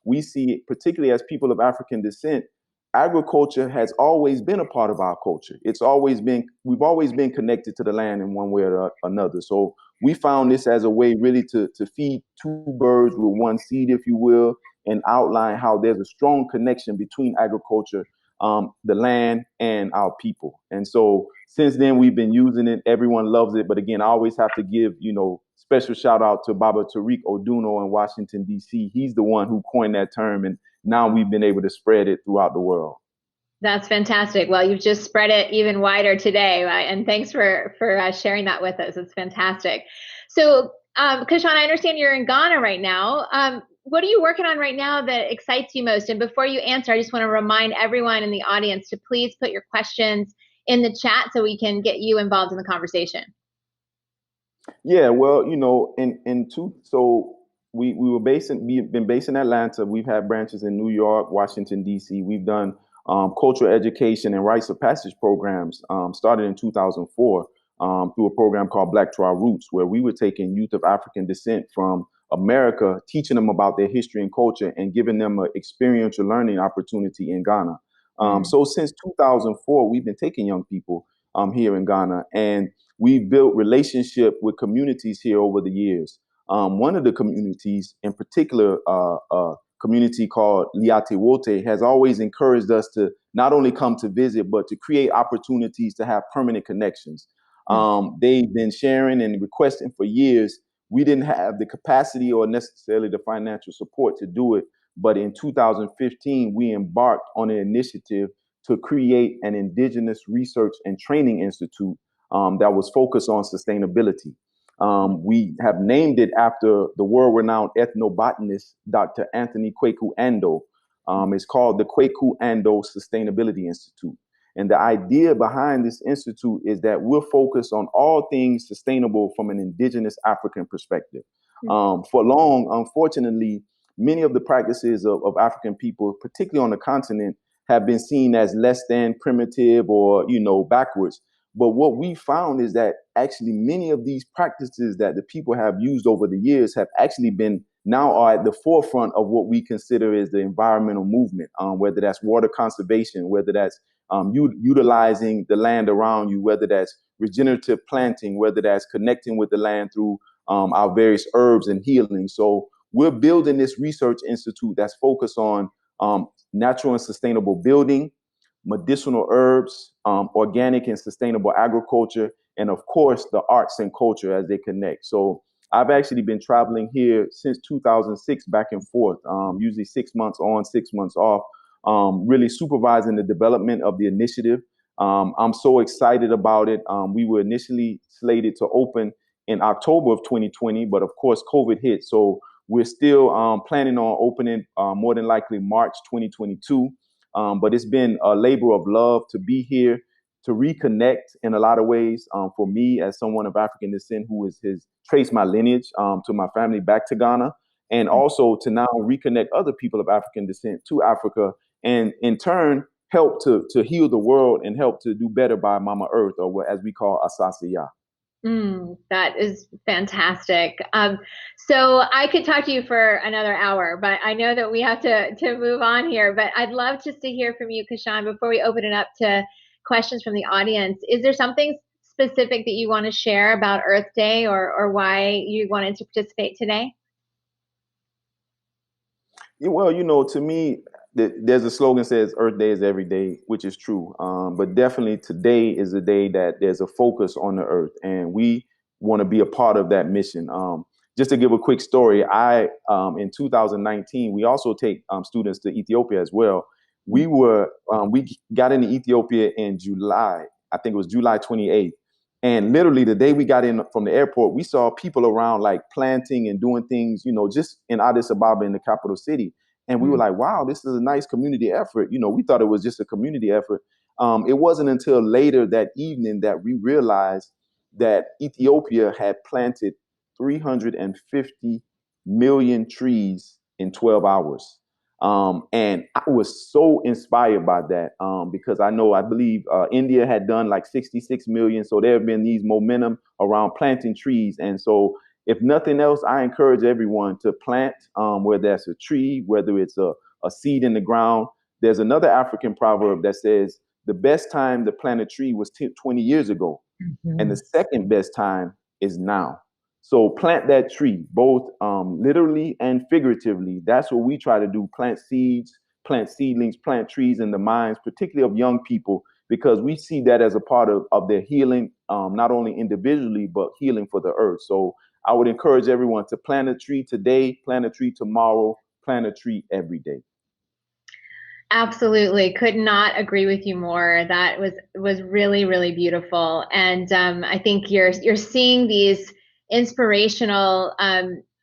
we see, particularly as people of African descent, agriculture has always been a part of our culture. We've always been connected to the land in one way or another. So we found this as a way really to feed two birds with one seed, if you will, and outline how there's a strong connection between agriculture, the land, and our people. And so since then, we've been using it. Everyone loves it. But again, I always have to give, special shout out to Baba Tariq Oduno in Washington, D.C. He's the one who coined that term. And now we've been able to spread it throughout the world. That's fantastic. Well, you've just spread it even wider today. And thanks for sharing that with us. It's fantastic. So, Kashan, I understand you're in Ghana right now. What are you working on right now that excites you most? And before you answer, I just want to remind everyone in the audience to please put your questions in the chat so we can get you involved in the conversation. Yeah, well, we've been based in Atlanta. We've had branches in New York, Washington, D.C. We've done cultural education and rites of passage programs started in 2004 through a program called Black to Our Roots, where we were taking youth of African descent from America, teaching them about their history and culture and giving them an experiential learning opportunity in Ghana. So since 2004, we've been taking young people here in Ghana, and we've built relationship with communities here over the years. One of the communities, in particular, a community called Liate Wote, has always encouraged us to not only come to visit, but to create opportunities to have permanent connections. They've been sharing and requesting for years. We didn't have the capacity or necessarily the financial support to do it. But in 2015, we embarked on an initiative to create an Indigenous Research and Training Institute that was focused on sustainability. We have named it after the world-renowned ethnobotanist, Dr. Anthony Kweku Ando. It's called the Kweku Ando Sustainability Institute. And the idea behind this institute is that we're focused on all things sustainable from an Indigenous African perspective. For long, unfortunately, many of the practices of African people, particularly on the continent, have been seen as less than primitive or, backwards. But what we found is that actually many of these practices that the people have used over the years have actually been now are at the forefront of what we consider is the environmental movement, whether that's water conservation, whether that's utilizing the land around you, whether that's regenerative planting, whether that's connecting with the land through our various herbs and healing. So we're building this research institute that's focused on natural and sustainable building, medicinal herbs, organic and sustainable agriculture, and of course, the arts and culture as they connect. So I've actually been traveling here since 2006 back and forth, usually 6 months on, 6 months off, really supervising the development of the initiative. I'm so excited about it. We were initially slated to open in October of 2020, but of course, COVID hit. So we're still planning on opening more than likely March 2022. But it's been a labor of love to be here, to reconnect in a lot of ways for me as someone of African descent who has traced my lineage to my family back to Ghana, and also to now reconnect other people of African descent to Africa, and in turn help to heal the world and help to do better by Mama Earth, or what as we call Asasiya. That is fantastic. So I could talk to you for another hour, but I know that we have to move on here. But I'd love just to hear from you, Kashan, before we open it up to questions from the audience. Is there something specific that you want to share about Earth Day, or why you wanted to participate today? Yeah, well, to me, there's a slogan that says Earth Day is every day, which is true. But definitely today is a day that there's a focus on the earth, and we want to be a part of that mission. Just to give a quick story, in 2019, we also take students to Ethiopia as well. We got into Ethiopia in July. I think it was July 28th. And literally the day we got in from the airport, we saw people around like planting and doing things, just in Addis Ababa, in the capital city. And we were like, wow, this is a nice community effort. We thought it was just a community effort. It wasn't until later that evening that we realized that Ethiopia had planted 350 million trees in 12 hours. And I was so inspired by that because I believe India had done like 66 million. So there have been these momentum around planting trees. And so if nothing else, I encourage everyone to plant, whether that's a tree, whether it's a seed in the ground. There's another African proverb that says the best time to plant a tree was 20 years ago. Mm-hmm. And the second best time is now. So plant that tree, both literally and figuratively. That's what we try to do. Plant seeds, plant seedlings, plant trees in the minds, particularly of young people, because we see that as a part of their healing, not only individually, but healing for the earth. So I would encourage everyone to plant a tree today, plant a tree tomorrow, plant a tree every day. Absolutely. Could not agree with you more. That was really, really beautiful. And I think you're seeing these inspirational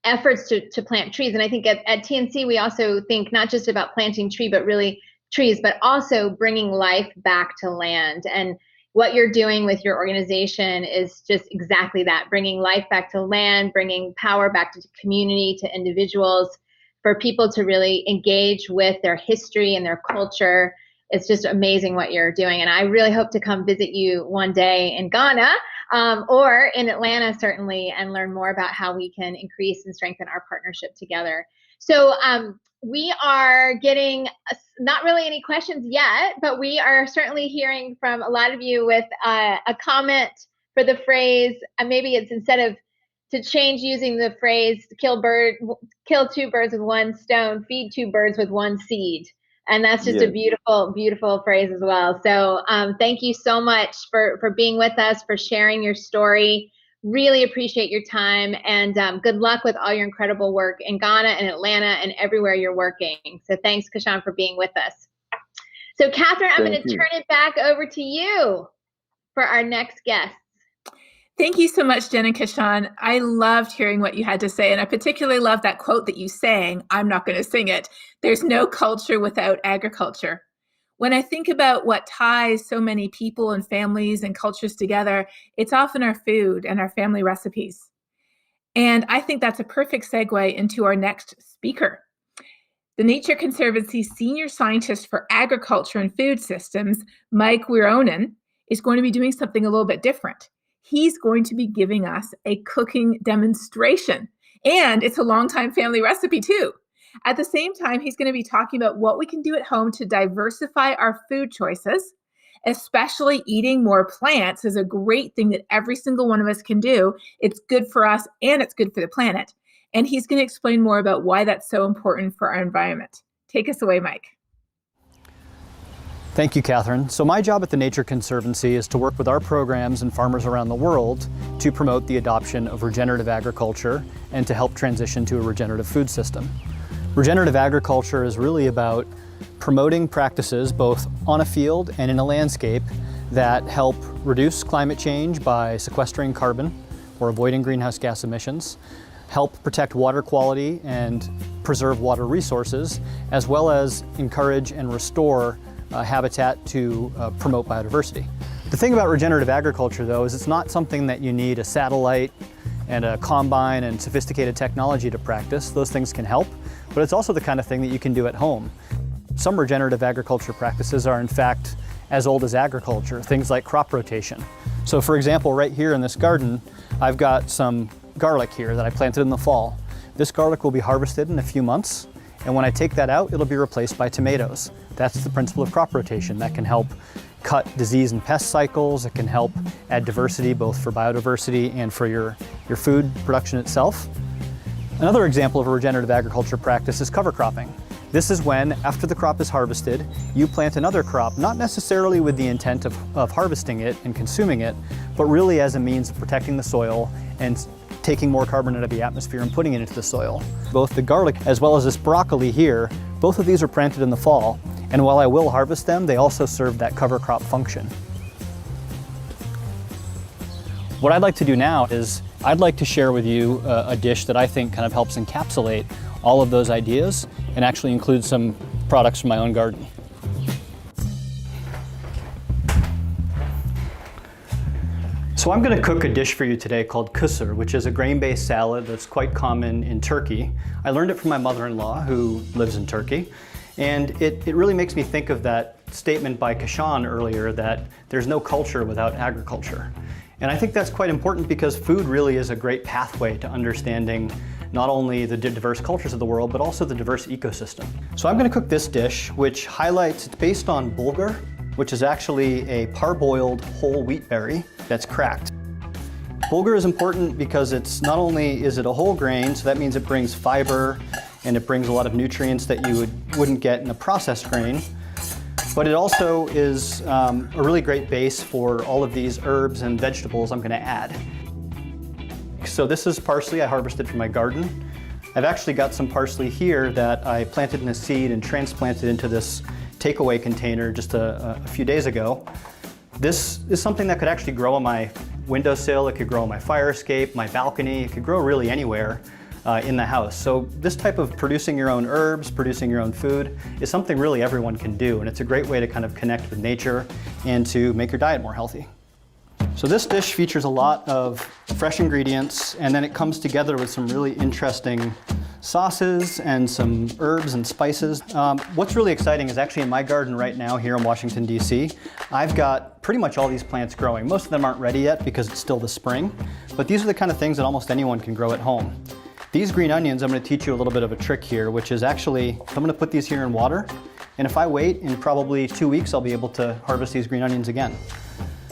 efforts to plant trees. And I think at TNC, we also think not just about planting trees, but also bringing life back to land. And what you're doing with your organization is just exactly that, bringing life back to land, bringing power back to the community, to individuals, for people to really engage with their history and their culture. It's just amazing what you're doing. And I really hope to come visit you one day in Ghana or in Atlanta, certainly, and learn more about how we can increase and strengthen our partnership together. So we are getting not really any questions yet, but we are certainly hearing from a lot of you with a comment for the phrase, maybe it's instead of to change using the phrase kill two birds with one stone, feed two birds with one seed. And that's just a beautiful, beautiful phrase as well. So thank you so much for being with us, for sharing your story. Really appreciate your time, and good luck with all your incredible work in Ghana and Atlanta and everywhere you're working. So thanks, Kashan, for being with us. So Catherine, I'm going to turn it back over to you for our next guest. Thank you so much, Jen and Kashan. I loved hearing what you had to say, and I particularly love that quote that you sang. I'm not going to sing it. There's no culture without agriculture. When I think about what ties so many people and families and cultures together, it's often our food and our family recipes. And I think that's a perfect segue into our next speaker. The Nature Conservancy's Senior Scientist for Agriculture and Food Systems, Mike Wironen, is going to be doing something a little bit different. He's going to be giving us a cooking demonstration, and it's a longtime family recipe too. At the same time, he's going to be talking about what we can do at home to diversify our food choices. Especially eating more plants is a great thing that every single one of us can do. It's good for us and it's good for the planet. And he's going to explain more about why that's so important for our environment. Take us away, Mike. Thank you, Catherine. So my job at the Nature Conservancy is to work with our programs and farmers around the world to promote the adoption of regenerative agriculture and to help transition to a regenerative food system. Regenerative agriculture is really about promoting practices both on a field and in a landscape that help reduce climate change by sequestering carbon or avoiding greenhouse gas emissions, help protect water quality and preserve water resources, as well as encourage and restore habitat to promote biodiversity. The thing about regenerative agriculture, though, is it's not something that you need a satellite and a combine and sophisticated technology to practice. Those things can help, but it's also the kind of thing that you can do at home. Some regenerative agriculture practices are in fact as old as agriculture, things like crop rotation. So for example, right here in this garden, I've got some garlic here that I planted in the fall. This garlic will be harvested in a few months, and when I take that out, it'll be replaced by tomatoes. That's the principle of crop rotation. That can help cut disease and pest cycles. It can help add diversity both for biodiversity and for your food production itself. Another example of a regenerative agriculture practice is cover cropping. This is when, after the crop is harvested, you plant another crop, not necessarily with the intent of harvesting it and consuming it, but really as a means of protecting the soil and taking more carbon out of the atmosphere and putting it into the soil. Both the garlic as well as this broccoli here, both of these are planted in the fall, and while I will harvest them, they also serve that cover crop function. What I'd like to do now is I'd like to share with you a dish that I think kind of helps encapsulate all of those ideas and actually include some products from my own garden. So I'm going to cook a dish for you today called kusur, which is a grain-based salad that's quite common in Turkey. I learned it from my mother-in-law who lives in Turkey, and it really makes me think of that statement by Kashan earlier that there's no culture without agriculture. And I think that's quite important because food really is a great pathway to understanding not only the diverse cultures of the world, but also the diverse ecosystem. So I'm going to cook this dish, which highlights, it's based on bulgur, which is actually a parboiled whole wheat berry that's cracked. Bulgur is important because it's not only is it a whole grain, so that means it brings fiber and it brings a lot of nutrients that you wouldn't get in a processed grain, but it also is a really great base for all of these herbs and vegetables I'm going to add. So this is parsley I harvested from my garden. I've actually got some parsley here that I planted in a seed and transplanted into this takeaway container just a few days ago. This is something that could actually grow on my windowsill, it could grow on my fire escape, my balcony, it could grow really anywhere in the house. So this type of producing your own herbs, producing your own food is something really everyone can do, and it's a great way to kind of connect with nature and to make your diet more healthy. So this dish features a lot of fresh ingredients, and then it comes together with some really interesting sauces and some herbs and spices. What's really exciting is actually in my garden right now here in Washington, D.C., I've got pretty much all these plants growing. Most of them aren't ready yet because it's still the spring, but these are the kind of things that almost anyone can grow at home. These green onions, I'm going to teach you a little bit of a trick here, which is actually, I'm going to put these here in water, and if I wait, in probably 2 weeks, I'll be able to harvest these green onions again.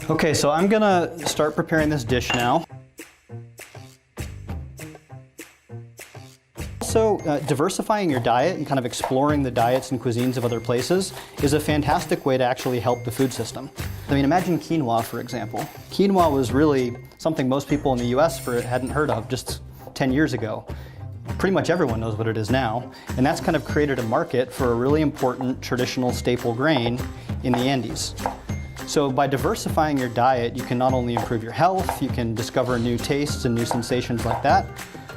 Okay, so I'm gonna start preparing this dish now. Also, diversifying your diet and kind of exploring the diets and cuisines of other places is a fantastic way to actually help the food system. I mean, imagine quinoa, for example. Quinoa was really something most people in the US hadn't heard of just 10 years ago. Pretty much everyone knows what it is now, and that's kind of created a market for a really important traditional staple grain in the Andes. So by diversifying your diet, you can not only improve your health, you can discover new tastes and new sensations like that,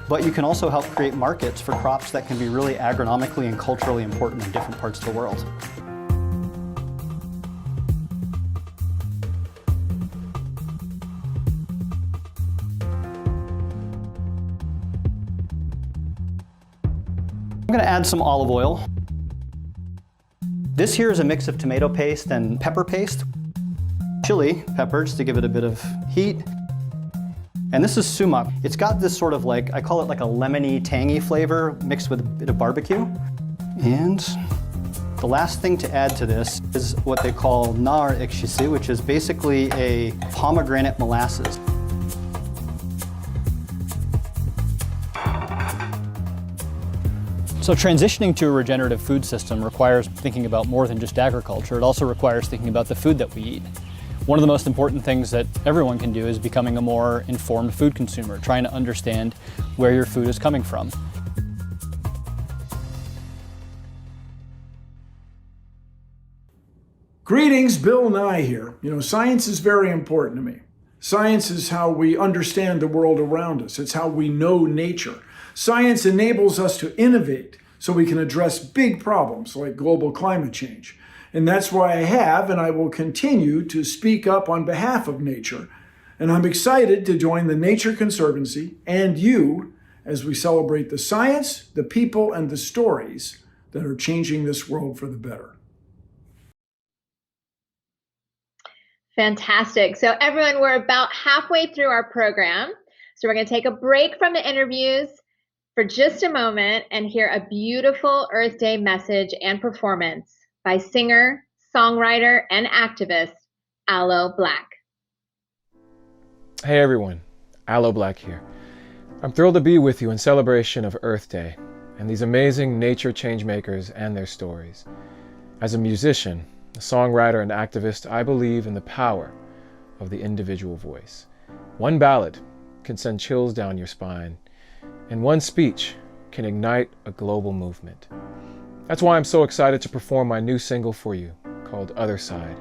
but you can also help create markets for crops that can be really agronomically and culturally important in different parts of the world. I'm going to add some olive oil. This here is a mix of tomato paste and pepper paste, chili peppers to give it a bit of heat. And this is sumac. It's got this sort of like, I call it like a lemony, tangy flavor mixed with a bit of barbecue. And the last thing to add to this is what they call nar ekşisi, which is basically a pomegranate molasses. So transitioning to a regenerative food system requires thinking about more than just agriculture. It also requires thinking about the food that we eat. One of the most important things that everyone can do is becoming a more informed food consumer, trying to understand where your food is coming from. Greetings, Bill Nye here. You know, science is very important to me. Science is how we understand the world around us. It's how we know nature. Science enables us to innovate so we can address big problems like global climate change. And that's why I have and I will continue to speak up on behalf of nature. And I'm excited to join the Nature Conservancy and you as we celebrate the science, the people, and the stories that are changing this world for the better. Fantastic. So everyone, we're about halfway through our program. So we're going to take a break from the interviews for just a moment and hear a beautiful Earth Day message and performance by singer, songwriter, and activist, Aloe Blacc. Hey everyone, Aloe Blacc here. I'm thrilled to be with you in celebration of Earth Day and these amazing nature changemakers and their stories. As a musician, a songwriter, and activist, I believe in the power of the individual voice. One ballad can send chills down your spine, and one speech can ignite a global movement. That's why I'm so excited to perform my new single for you, called Other Side,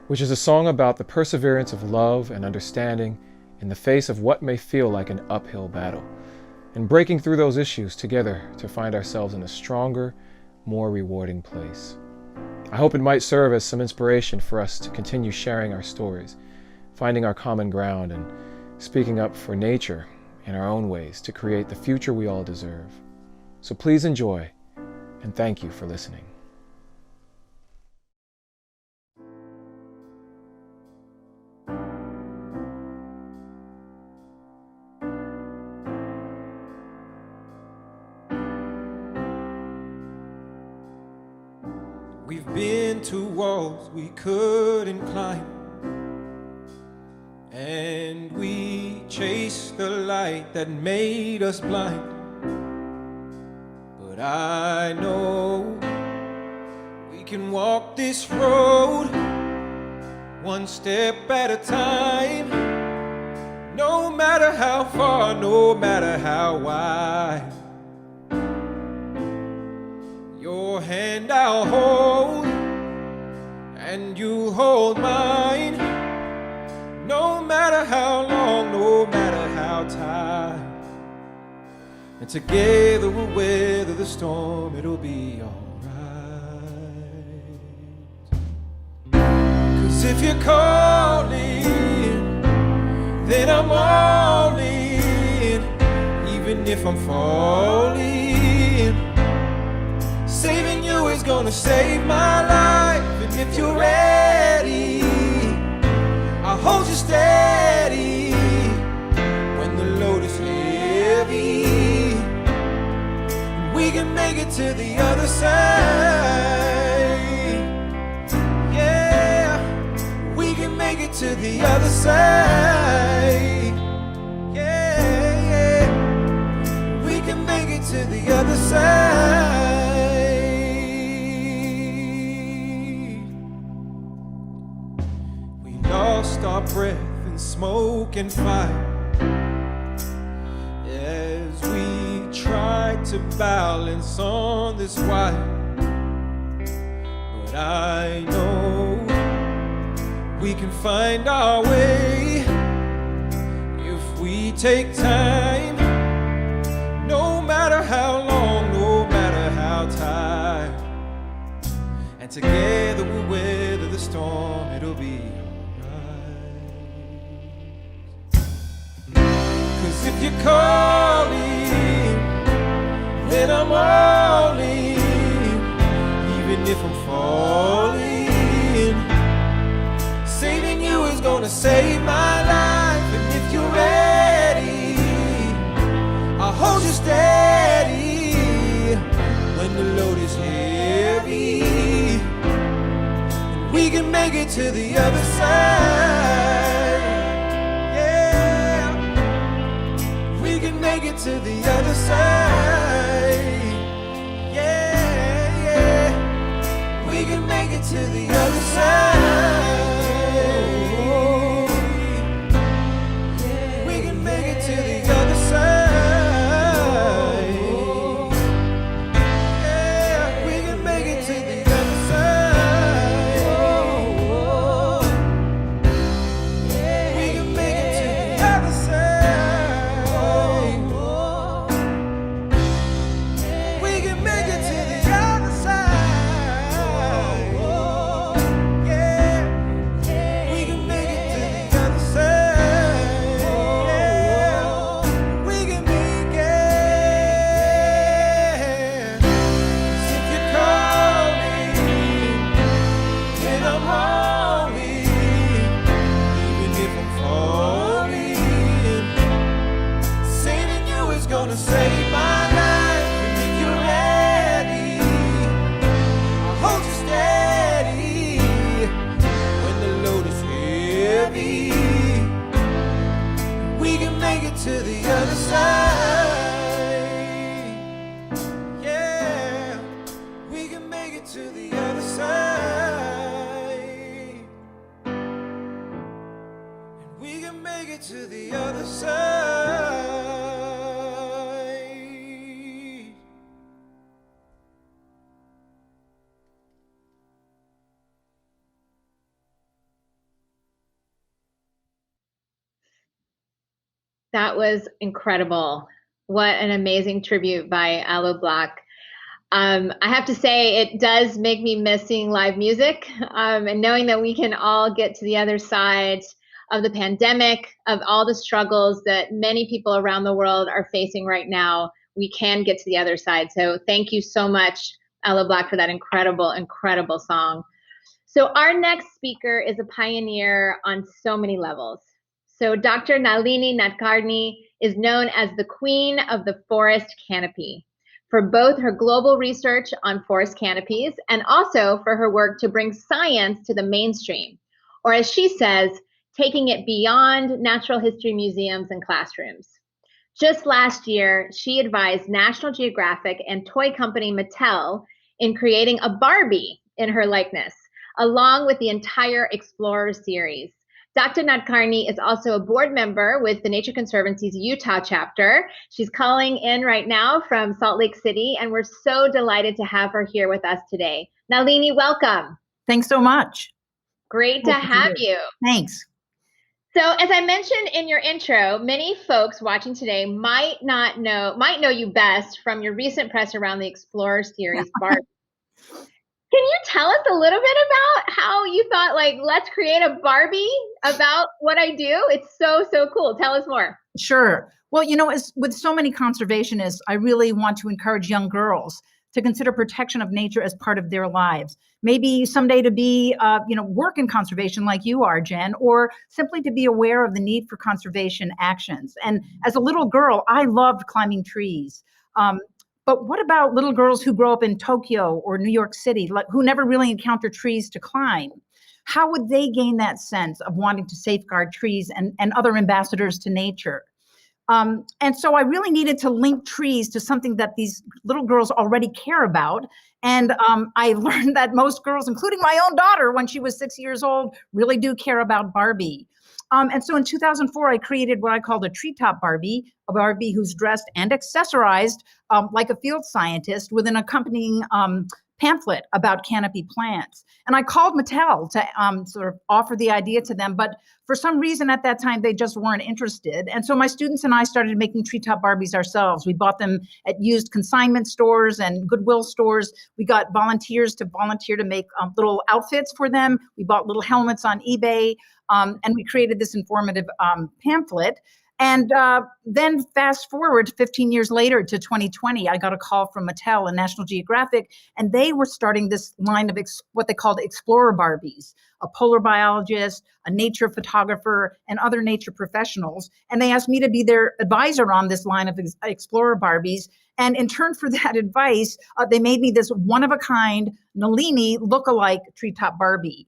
which is a song about the perseverance of love and understanding in the face of what may feel like an uphill battle, and breaking through those issues together to find ourselves in a stronger, more rewarding place. I hope it might serve as some inspiration for us to continue sharing our stories, finding our common ground, and speaking up for nature in our own ways to create the future we all deserve. So please enjoy, and thank you for listening. We've been to walls we couldn't climb, and we chased the light that made us blind. But I know we can walk this road one step at a time, no matter how far, no matter how wide. Your hand I'll hold, and you hold mine, no matter how long, no matter how tight. And together we'll weather the storm, it'll be alright. 'Cause if you're calling, then I'm all in, even if I'm falling. Saving you is gonna save my life, and if you're ready, I'll hold you steady when the load is heavy. We can make it to the other side. Yeah, we can make it to the other side. Yeah, yeah, we can make it to the other side. Lost our breath in smoke and fire as we tried to balance on this wire. But I know we can find our way if we take time, no matter how long, no matter how tight. And together we'll weather the storm, it'll be if you're calling, then I'm all in, even if I'm falling. save my life. And if you're ready, I'll hold you steady when the load is heavy. And we can make it to the other side. Yeah, we can make it to the other side. Yeah, yeah, we can make it to the other side. We can make it to the other side. To the other side. Yeah, we can make it to the other side. And we can make it to the other side. That was incredible. What an amazing tribute by Aloe Blak. I have to say, it does make me miss seeing live music, and knowing that we can all get to the other side of the pandemic, of all the struggles that many people around the world are facing right now. We can get to the other side. So thank you so much, Aloe Blak, for that incredible, incredible song. So our next speaker is a pioneer on so many levels. So Dr. Nalini Nadkarni is known as the Queen of the Forest Canopy for both her global research on forest canopies and also for her work to bring science to the mainstream, or as she says, taking it beyond natural history museums and classrooms. Just last year, she advised National Geographic and toy company Mattel in creating a Barbie in her likeness, along with the entire Explorer series. Dr. Nadkarni is also a board member with the Nature Conservancy's Utah chapter. She's calling in right now from Salt Lake City, and we're so delighted to have her here with us today. Nalini, welcome. Thanks so much. Great to have you. Thanks. So as I mentioned in your intro, many folks watching today might know you best from your recent press around the Explorer series, Barbie. Can you tell us a little bit about how you thought, like, let's create a Barbie about what I do? It's so, so cool. Tell us more. Sure. Well, you know, as with so many conservationists, I really want to encourage young girls to consider protection of nature as part of their lives. Maybe someday to be, work in conservation like you are, Jen, or simply to be aware of the need for conservation actions. And as a little girl, I loved climbing trees. But what about little girls who grow up in Tokyo or New York City, who never really encounter trees to climb? How would they gain that sense of wanting to safeguard trees and other ambassadors to nature? And so I really needed to link trees to something that these little girls already care about. And I learned that most girls, including my own daughter when she was 6 years old, really do care about Barbie. And so in 2004, I created what I called a treetop Barbie, a Barbie who's dressed and accessorized like a field scientist with an accompanying pamphlet about canopy plants. And I called Mattel to sort of offer the idea to them, but for some reason at that time, they just weren't interested. And so my students and I started making treetop Barbies ourselves. We bought them at used consignment stores and Goodwill stores. We got volunteers to volunteer to make little outfits for them. We bought little helmets on eBay, and we created this informative pamphlet. And then fast forward 15 years later to 2020, I got a call from Mattel and National Geographic, and they were starting this line of what they called Explorer Barbies, a polar biologist, a nature photographer, and other nature professionals. And they asked me to be their advisor on this line of Explorer Barbies. And in turn for that advice, they made me this one-of-a-kind Nalini look-alike treetop Barbie.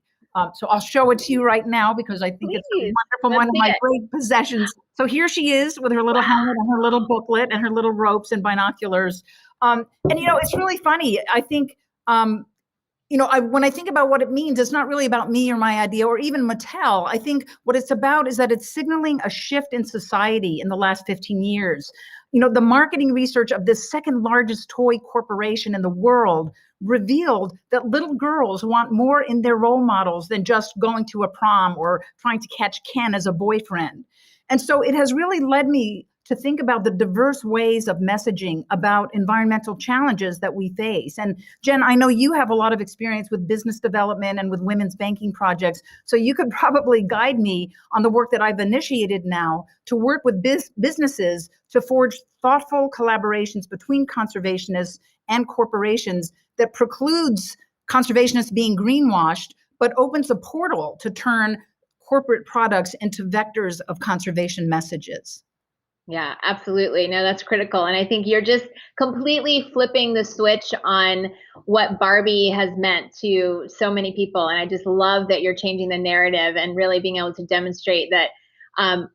So I'll show it to you right now because I think it's a wonderful one of my great possessions. So here she is with her little helmet and her little booklet and her little ropes and binoculars. And, it's really funny. I think, when I think about what it means, it's not really about me or my idea or even Mattel. I think what it's about is that it's signaling a shift in society in the last 15 years. The marketing research of this second largest toy corporation in the world revealed that little girls want more in their role models than just going to a prom or trying to catch Ken as a boyfriend. And so it has really led me to think about the diverse ways of messaging about environmental challenges that we face. And Jen, I know you have a lot of experience with business development and with women's banking projects, so you could probably guide me on the work that I've initiated now to work with businesses to forge thoughtful collaborations between conservationists and corporations that precludes conservationists being greenwashed, but opens a portal to turn corporate products into vectors of conservation messages. Yeah, absolutely. No, that's critical. And I think you're just completely flipping the switch on what Barbie has meant to so many people. And I just love that you're changing the narrative and really being able to demonstrate that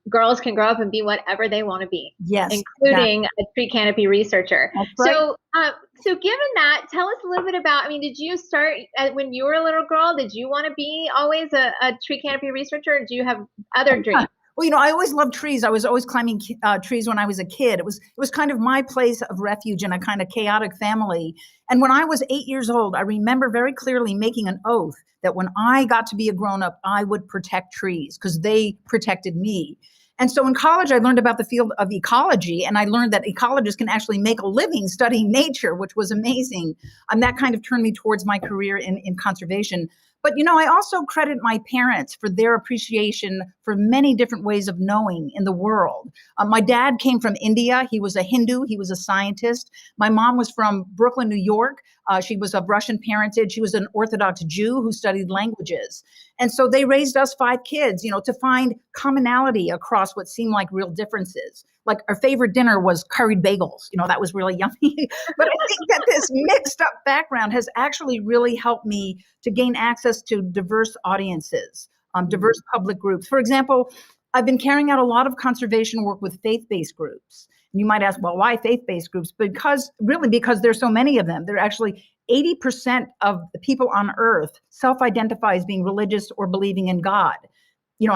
girls can grow up and be whatever they want to be. Yes, including a tree canopy researcher. That's right. So given that, tell us a little bit about, did you start when you were a little girl? Did you want to be always a tree canopy researcher? Or do you have other dreams? Well, I always loved trees. I was always climbing trees when I was a kid. It was kind of my place of refuge in a kind of chaotic family. And when I was 8 years old, I remember very clearly making an oath that when I got to be a grown-up, I would protect trees because they protected me. And so in college, I learned about the field of ecology, and I learned that ecologists can actually make a living studying nature, which was amazing. And that kind of turned me towards my career in conservation. But, I also credit my parents for their appreciation for many different ways of knowing in the world. My dad came from India. He was a Hindu. He was a scientist. My mom was from Brooklyn, New York. She was of Russian parentage. She was an Orthodox Jew who studied languages. And so they raised us 5 kids, to find commonality across what seemed like real differences. Like our favorite dinner was curried bagels. That was really yummy. But I think that this mixed up background has actually really helped me to gain access to diverse audiences, diverse public groups. For example, I've been carrying out a lot of conservation work with faith-based groups. And you might ask, well, why faith-based groups? Because there's so many of them. They're actually 80% of the people on earth self-identify as being religious or believing in God.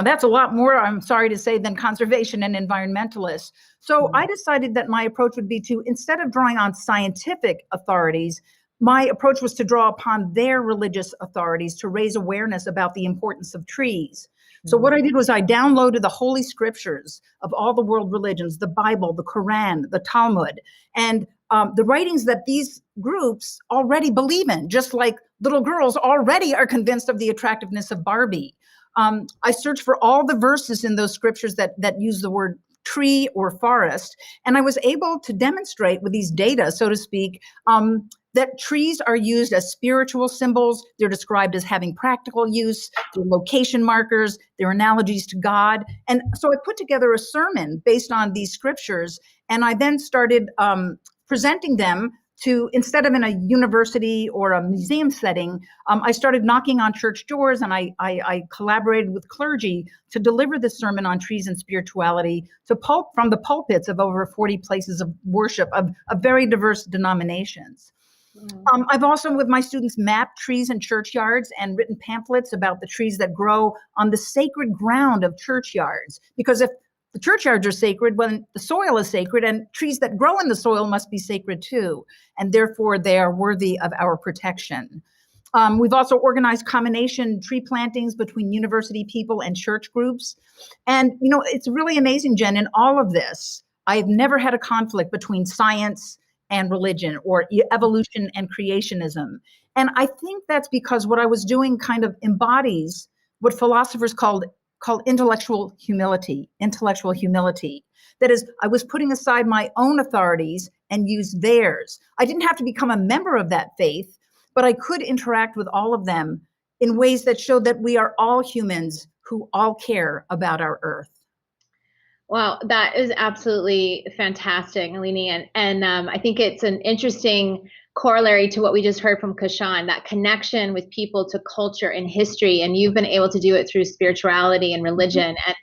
That's a lot more, I'm sorry to say, than conservation and environmentalists. So I decided that my approach would be to, instead of drawing on scientific authorities, my approach was to draw upon their religious authorities to raise awareness about the importance of trees. So what I did was I downloaded the holy scriptures of all the world religions, the Bible, the Quran, the Talmud, and the writings that these groups already believe in, just like little girls already are convinced of the attractiveness of Barbie. I searched for all the verses in those scriptures that use the word tree or forest, and I was able to demonstrate with these data, so to speak, that trees are used as spiritual symbols. They're described as having practical use. They're location markers. They're analogies to God. And so I put together a sermon based on these scriptures, and I then started presenting them to, instead of in a university or a museum setting, I started knocking on church doors, and I collaborated with clergy to deliver this sermon on trees and spirituality from the pulpits of over 40 places of worship of very diverse denominations. I've also, with my students, mapped trees in churchyards and written pamphlets about the trees that grow on the sacred ground of churchyards. Because if the churchyards are sacred, when the soil is sacred, and trees that grow in the soil must be sacred too, and therefore they are worthy of our protection. We've also organized combination tree plantings between university people and church groups. And, it's really amazing, Jen, in all of this, I have never had a conflict between science and religion or evolution and creationism. And I think that's because what I was doing kind of embodies what philosophers call intellectual humility. That is, I was putting aside my own authorities and used theirs. I didn't have to become a member of that faith, but I could interact with all of them in ways that showed that we are all humans who all care about our earth. Wow, that is absolutely fantastic, Nalini. And I think it's an interesting corollary to what we just heard from Kashan, that connection with people to culture and history. And you've been able to do it through spirituality and religion, and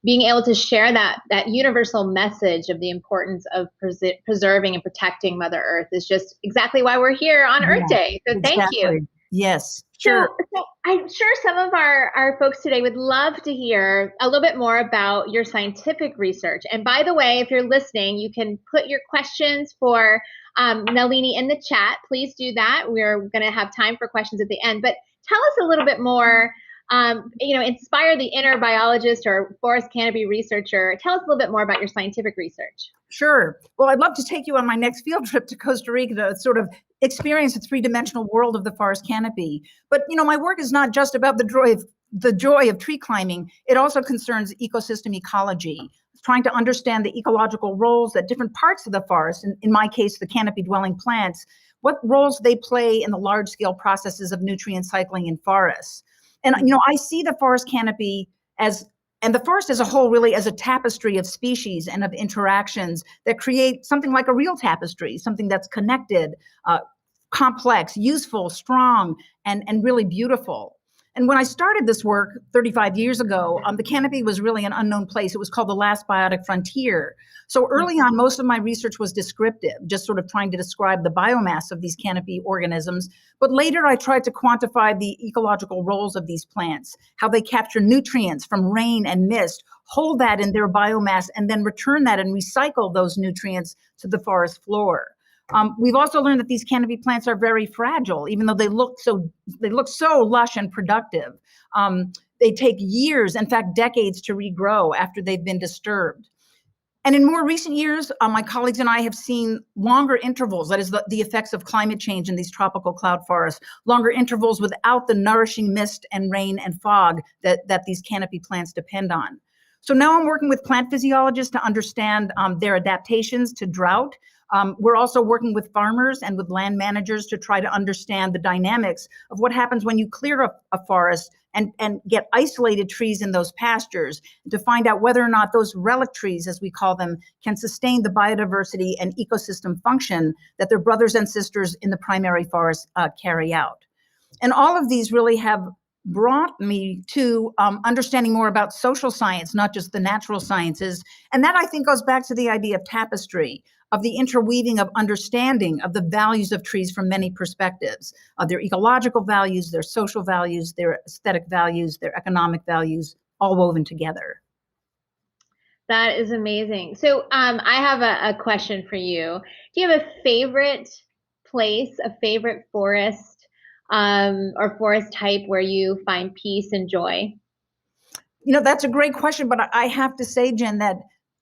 being able to share that universal message of the importance of preserving and protecting Mother Earth is just exactly why we're here on Earth Day. So thank you. Yes, sure. So I'm sure some of our folks today would love to hear a little bit more about your scientific research. And by the way, if you're listening, you can put your questions for Nalini in the chat. Please do that. We're going to have time for questions at the end. But tell us a little bit more, inspire the inner biologist or forest canopy researcher. Tell us a little bit more about your scientific research. Sure. Well, I'd love to take you on my next field trip to Costa Rica to sort of experience the three-dimensional world of the forest canopy. But, my work is not just about the joy of tree climbing. It also concerns ecosystem ecology, trying to understand the ecological roles that different parts of the forest, in my case, the canopy-dwelling plants, what roles they play in the large-scale processes of nutrient cycling in forests. And, I see the forest canopy and the forest as a whole really as a tapestry of species and of interactions that create something like a real tapestry, something that's connected, complex, useful, strong, and really beautiful. And when I started this work 35 years ago, the canopy was really an unknown place. It was called the last biotic frontier. So early on, most of my research was descriptive, just sort of trying to describe the biomass of these canopy organisms. But later, I tried to quantify the ecological roles of these plants, how they capture nutrients from rain and mist, hold that in their biomass, and then return that and recycle those nutrients to the forest floor. We've also learned that these canopy plants are very fragile, even though they look so lush and productive. They take years, in fact, decades to regrow after they've been disturbed. And in more recent years, my colleagues and I have seen longer intervals, that is the effects of climate change in these tropical cloud forests, longer intervals without the nourishing mist and rain and fog that these canopy plants depend on. So now I'm working with plant physiologists to understand their adaptations to drought. We're also working with farmers and with land managers to try to understand the dynamics of what happens when you clear a forest and get isolated trees in those pastures, to find out whether or not those relic trees, as we call them, can sustain the biodiversity and ecosystem function that their brothers and sisters in the primary forest carry out. And all of these really have brought me to understanding more about social science, not just the natural sciences. And that, I think, goes back to the idea of tapestry, of the interweaving of understanding of the values of trees from many perspectives, of their ecological values, their social values, their aesthetic values, their economic values, all woven together. That is amazing. So I have a question for you. Do you have a favorite place, a favorite forest or forest type where you find peace and joy? That's a great question, but I have to say, Jen, that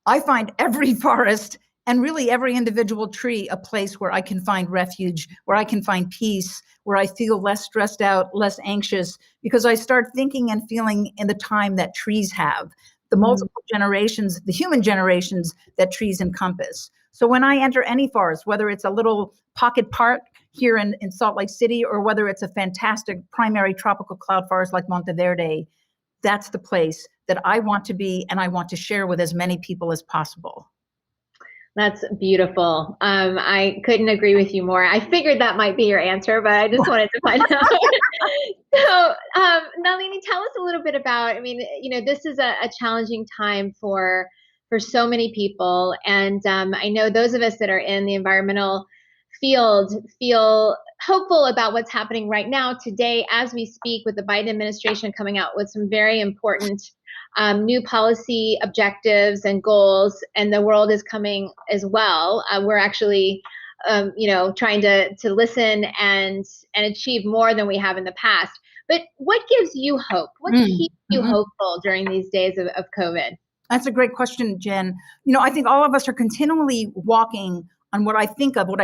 I find every forest and really every individual tree a place where I can find refuge, where I can find peace, where I feel less stressed out, less anxious, because I start thinking and feeling in the time that trees have, the multiple generations, the human generations that trees encompass. So when I enter any forest, whether it's a little pocket park here in Salt Lake City, or whether it's a fantastic primary tropical cloud forest like Monteverde, that's the place that I want to be and I want to share with as many people as possible. That's beautiful. I couldn't agree with you more. I figured that might be your answer, but I just wanted to find out. So, Nalini, tell us a little bit about, this is a challenging time for so many people. And I know those of us that are in the environmental field feel hopeful about what's happening right now today as we speak, with the Biden administration coming out with some very important new policy objectives and goals, and the world is coming as well. We're actually, trying to listen and achieve more than we have in the past. But what gives you hope? What keeps you hopeful during these days of COVID? That's a great question, Jen. I think all of us are continually walking on what I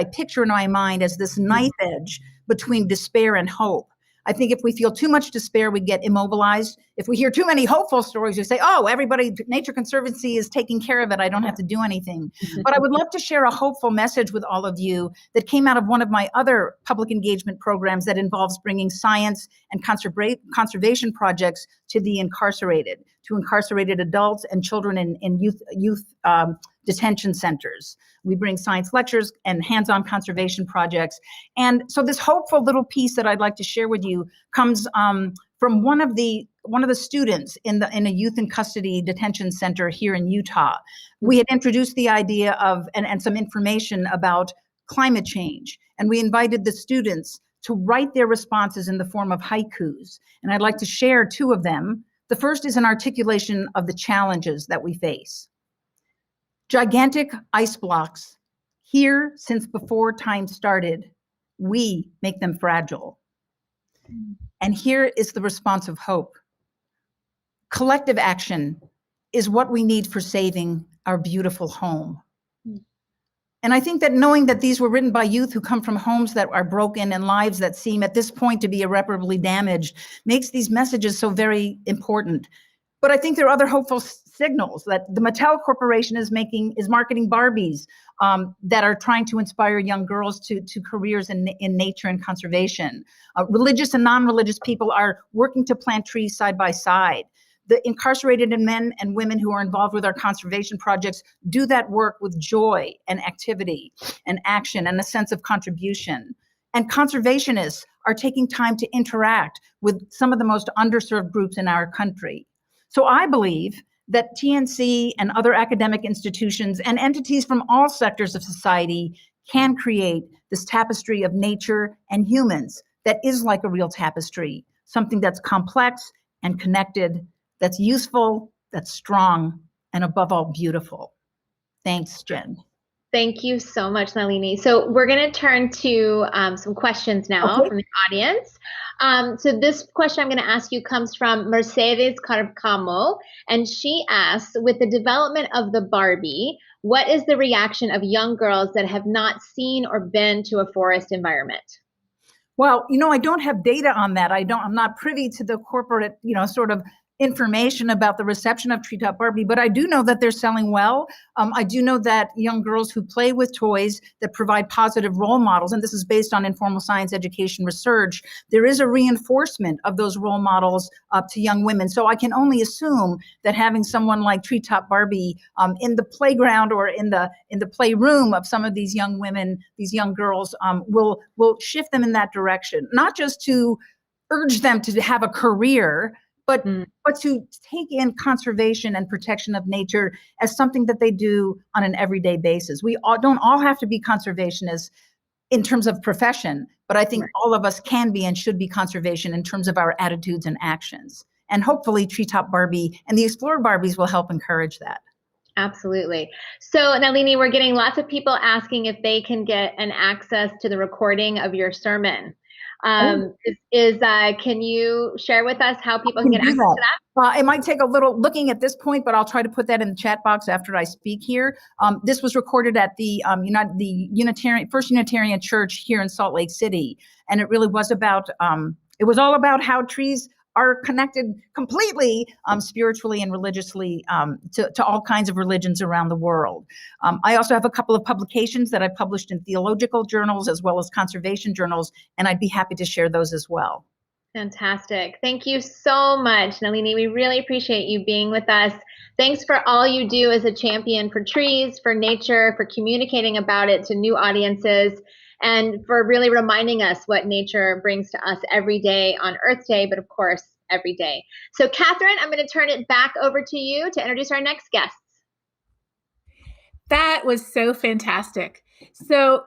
picture in my mind as this knife edge between despair and hope. I think if we feel too much despair, we get immobilized. If we hear too many hopeful stories, we say, oh, everybody, Nature Conservancy is taking care of it. I don't have to do anything. But I would love to share a hopeful message with all of you that came out of one of my other public engagement programs that involves bringing science and conservation projects to the incarcerated, to incarcerated adults and children in youth detention centers. We bring science lectures and hands-on conservation projects. And so this hopeful little piece that I'd like to share with you comes from one of the students in a youth in custody detention center here in Utah. We had introduced the idea of and some information about climate change, and we invited the students to write their responses in the form of haikus. And I'd like to share two of them. The first is an articulation of the challenges that we face. Gigantic ice blocks, here since before time started, we make them fragile. And here is the response of hope. Collective action is what we need for saving our beautiful home. And I think that knowing that these were written by youth who come from homes that are broken and lives that seem at this point to be irreparably damaged makes these messages so very important. But I think there are other hopeful signals that the Mattel Corporation is marketing Barbies that are trying to inspire young girls to careers in nature and conservation. Religious and non-religious people are working to plant trees side by side. The incarcerated men and women who are involved with our conservation projects do that work with joy and activity and action and a sense of contribution. And conservationists are taking time to interact with some of the most underserved groups in our country. So I believe that TNC and other academic institutions and entities from all sectors of society can create this tapestry of nature and humans that is like a real tapestry, something that's complex and connected, that's useful, that's strong, and above all, beautiful. Thanks, Jen. Thank you so much, Nalini. So we're going to turn to some questions now from the audience. So this question I'm going to ask you comes from Mercedes Carcamo, and she asks, with the development of the Barbie, what is the reaction of young girls that have not seen or been to a forest environment? Well, I don't have data on that. I'm not privy to the corporate, sort of information about the reception of Treetop Barbie, but I do know that they're selling well. I do know that young girls who play with toys that provide positive role models, and this is based on informal science education research, there is a reinforcement of those role models to young women. So I can only assume that having someone like Treetop Barbie in the playground or in the playroom of some of these young women, these young girls, will shift them in that direction, not just to urge them to have a career, but to take in conservation and protection of nature as something that they do on an everyday basis. We don't all have to be conservationists in terms of profession, but I think all of us can be and should be conservation in terms of our attitudes and actions. And hopefully Treetop Barbie and the Explore Barbies will help encourage that. Absolutely. So Nalini, we're getting lots of people asking if they can get an access to the recording of your sermon. Can you share with us how people can get access to that? It might take a little looking at this point, but I'll try to put that in the chat box after I speak here. This was recorded at the First Unitarian Church here in Salt Lake City, and it really was about it was all about how trees are connected completely spiritually and religiously to all kinds of religions around the world. I also have a couple of publications that I published in theological journals as well as conservation journals, and I'd be happy to share those as well. Fantastic. Thank you so much, Nalini. We really appreciate you being with us. Thanks for all you do as a champion for trees, for nature, for communicating about it to new audiences, and for really reminding us what nature brings to us every day on Earth Day, but of course, every day. So Catherine, I'm going to turn it back over to you to introduce our next guests. That was so fantastic. So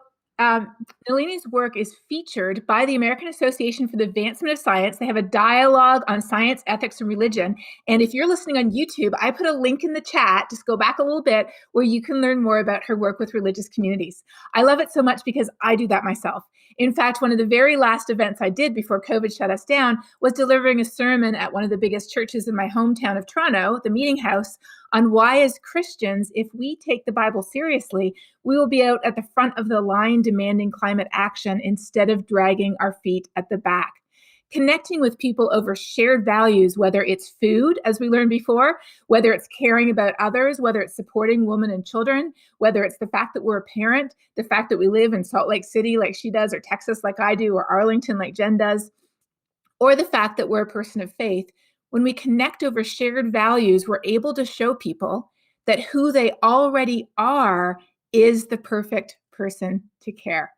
Nalini's work is featured by the American Association for the Advancement of Science. They have a dialogue on science, ethics, and religion. And if you're listening on YouTube, I put a link in the chat, just go back a little bit, where you can learn more about her work with religious communities. I love it so much because I do that myself. In fact, one of the very last events I did before COVID shut us down was delivering a sermon at one of the biggest churches in my hometown of Toronto, the Meeting House, on why as Christians, if we take the Bible seriously, we will be out at the front of the line demanding climate action instead of dragging our feet at the back. connecting with people over shared values, whether it's food, as we learned before, whether it's caring about others, whether it's supporting women and children, whether it's the fact that we're a parent, the fact that we live in Salt Lake City like she does, or Texas like I do, or Arlington like Jen does, or the fact that we're a person of faith. When we connect over shared values, we're able to show people that who they already are is the perfect person to care.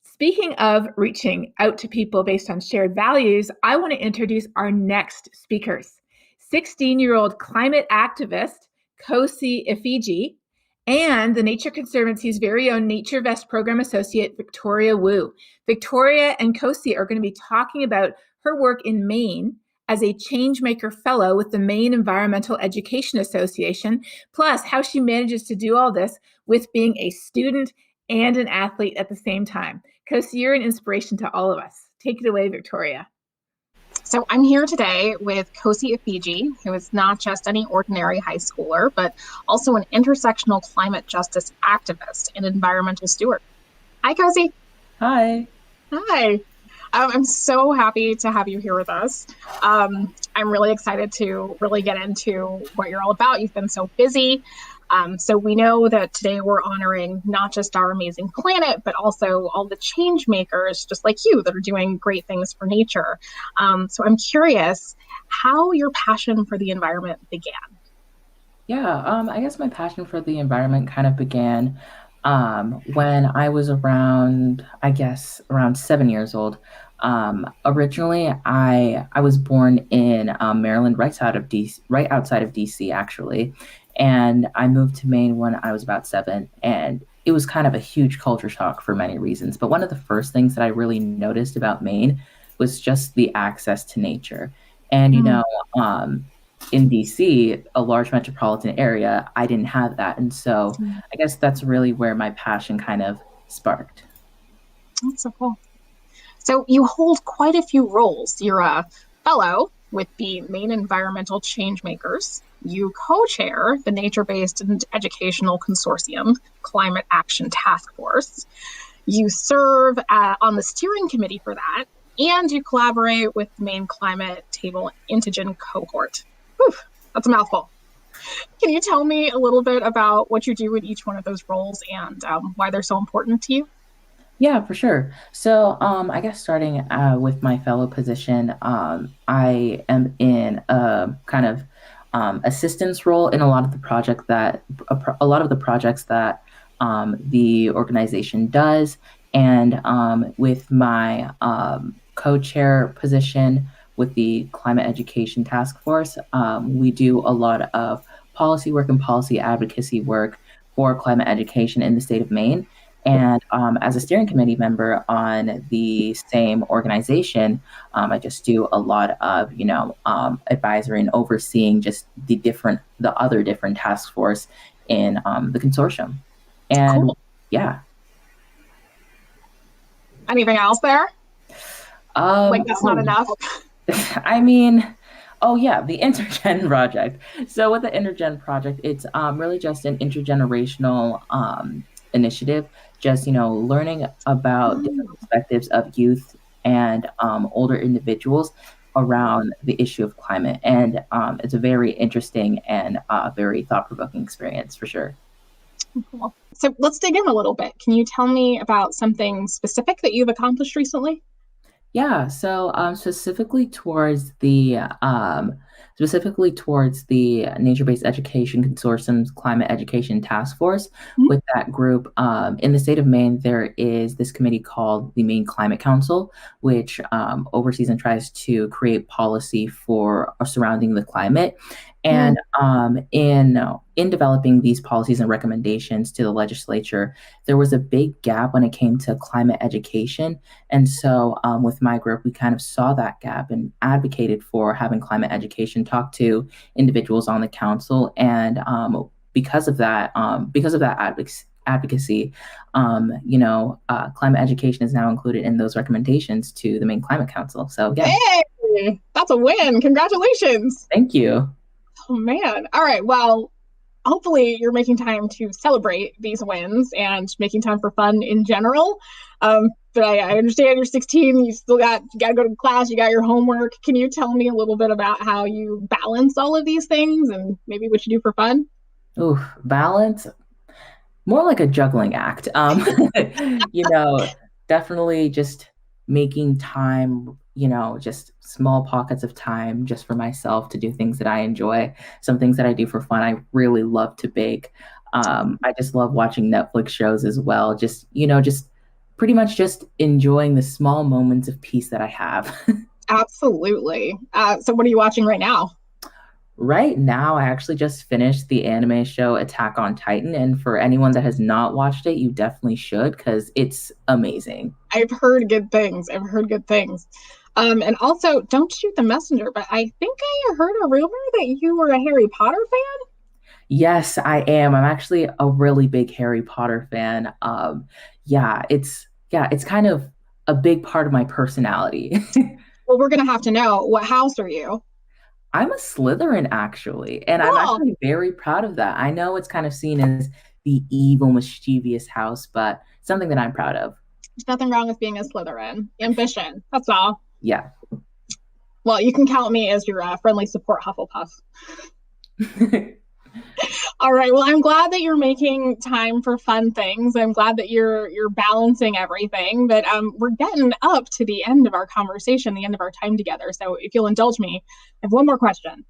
Speaking of reaching out to people based on shared values, I want to introduce our next speakers. 16-year-old climate activist, Kosi Ifeji, and the Nature Conservancy's very own Nature Vest Program Associate, Victoria Wu. Victoria and Kosi are going to be talking about her work in Maine as a Changemaker Fellow with the Maine Environmental Education Association, plus how she manages to do all this with being a student and an athlete at the same time. Kosi, you're an inspiration to all of us. Take it away, Victoria. So I'm here today with Kosi Ifeji, who is not just any ordinary high schooler, but also an intersectional climate justice activist and environmental steward. Hi, Kosi. Hi. Hi. I'm so happy to have you here with us. I'm really excited to really get into what you're all about. You've been so busy. So we know that today we're honoring not just our amazing planet, but also all the change makers, just like you, that are doing great things for nature. So I'm curious how your passion for the environment began. Yeah, I guess my passion for the environment kind of began when I was around 7 years old. Originally, I was born in Maryland, right outside of DC, actually. And I moved to Maine when I was about 7, and it was kind of a huge culture shock for many reasons. But one of the first things that I really noticed about Maine was just the access to nature. And, in DC, a large metropolitan area, I didn't have that. And so I guess that's really where my passion kind of sparked. That's so cool. So you hold quite a few roles. You're a fellow with the Maine Environmental Changemakers. You co-chair the Nature-Based and Educational Consortium Climate Action Task Force. You serve on the steering committee for that, and you collaborate with the Maine Climate Table Intigen Cohort. Whew, that's a mouthful. Can you tell me a little bit about what you do in each one of those roles and why they're so important to you? Yeah, for sure. So I guess starting with my fellow position, I am in a kind of assistance role in a lot of the projects that the organization does, and with my co-chair position with the Climate Education Task Force, we do a lot of policy work and policy advocacy work for climate education in the state of Maine. And as a steering committee member on the same organization, I just do a lot of, advisory and overseeing just the other different task force in the consortium. And cool. Yeah. Anything else there? That's not enough. I mean, oh yeah, the Intergen project. So with the Intergen project, it's really just an intergenerational initiative, just learning about different perspectives of youth and older individuals around the issue of climate. And it's a very interesting and very thought-provoking experience for sure. Cool. So let's dig in a little bit. Can you tell me about something specific that you've accomplished recently? Yeah, so specifically towards the Nature-Based Education Consortium's Climate Education Task Force. Mm-hmm. With that group, in the state of Maine, there is this committee called the Maine Climate Council, which oversees and tries to create policy for surrounding the climate. And in developing these policies and recommendations to the legislature, there was a big gap when it came to climate education. And so with my group, we kind of saw that gap and advocated for having climate education talk to individuals on the council. And because of that advocacy, climate education is now included in those recommendations to the Maine Climate Council. So yeah. Hey, that's a win. Congratulations. Thank you. Oh, man. All right. Well, hopefully you're making time to celebrate these wins and making time for fun in general. But I understand you're 16, you got to go to class, you got your homework. Can you tell me a little bit about how you balance all of these things and maybe what you do for fun? Ooh, balance, more like a juggling act. Definitely just making time, just small pockets of time just for myself to do things that I enjoy. Some things that I do for fun. I really love to bake. I just love watching Netflix shows as well. Just pretty much just enjoying the small moments of peace that I have. Absolutely. So what are you watching right now? Right now, I actually just finished the anime show Attack on Titan. And for anyone that has not watched it, you definitely should because it's amazing. I've heard good things. And also, don't shoot the messenger, but I think I heard a rumor that you were a Harry Potter fan? Yes, I am. I'm actually a really big Harry Potter fan. It's kind of a big part of my personality. Well, we're going to have to know, what house are you? I'm a Slytherin, actually, and I'm actually very proud of that. I know it's kind of seen as the evil, mischievous house, but something that I'm proud of. There's nothing wrong with being a Slytherin. Ambition, that's all. Yeah. Well, you can count me as your friendly support Hufflepuff. All right. Well, I'm glad that you're making time for fun things. I'm glad that you're balancing everything. But we're getting up to the end of our conversation, the end of our time together. So if you'll indulge me, I have one more question.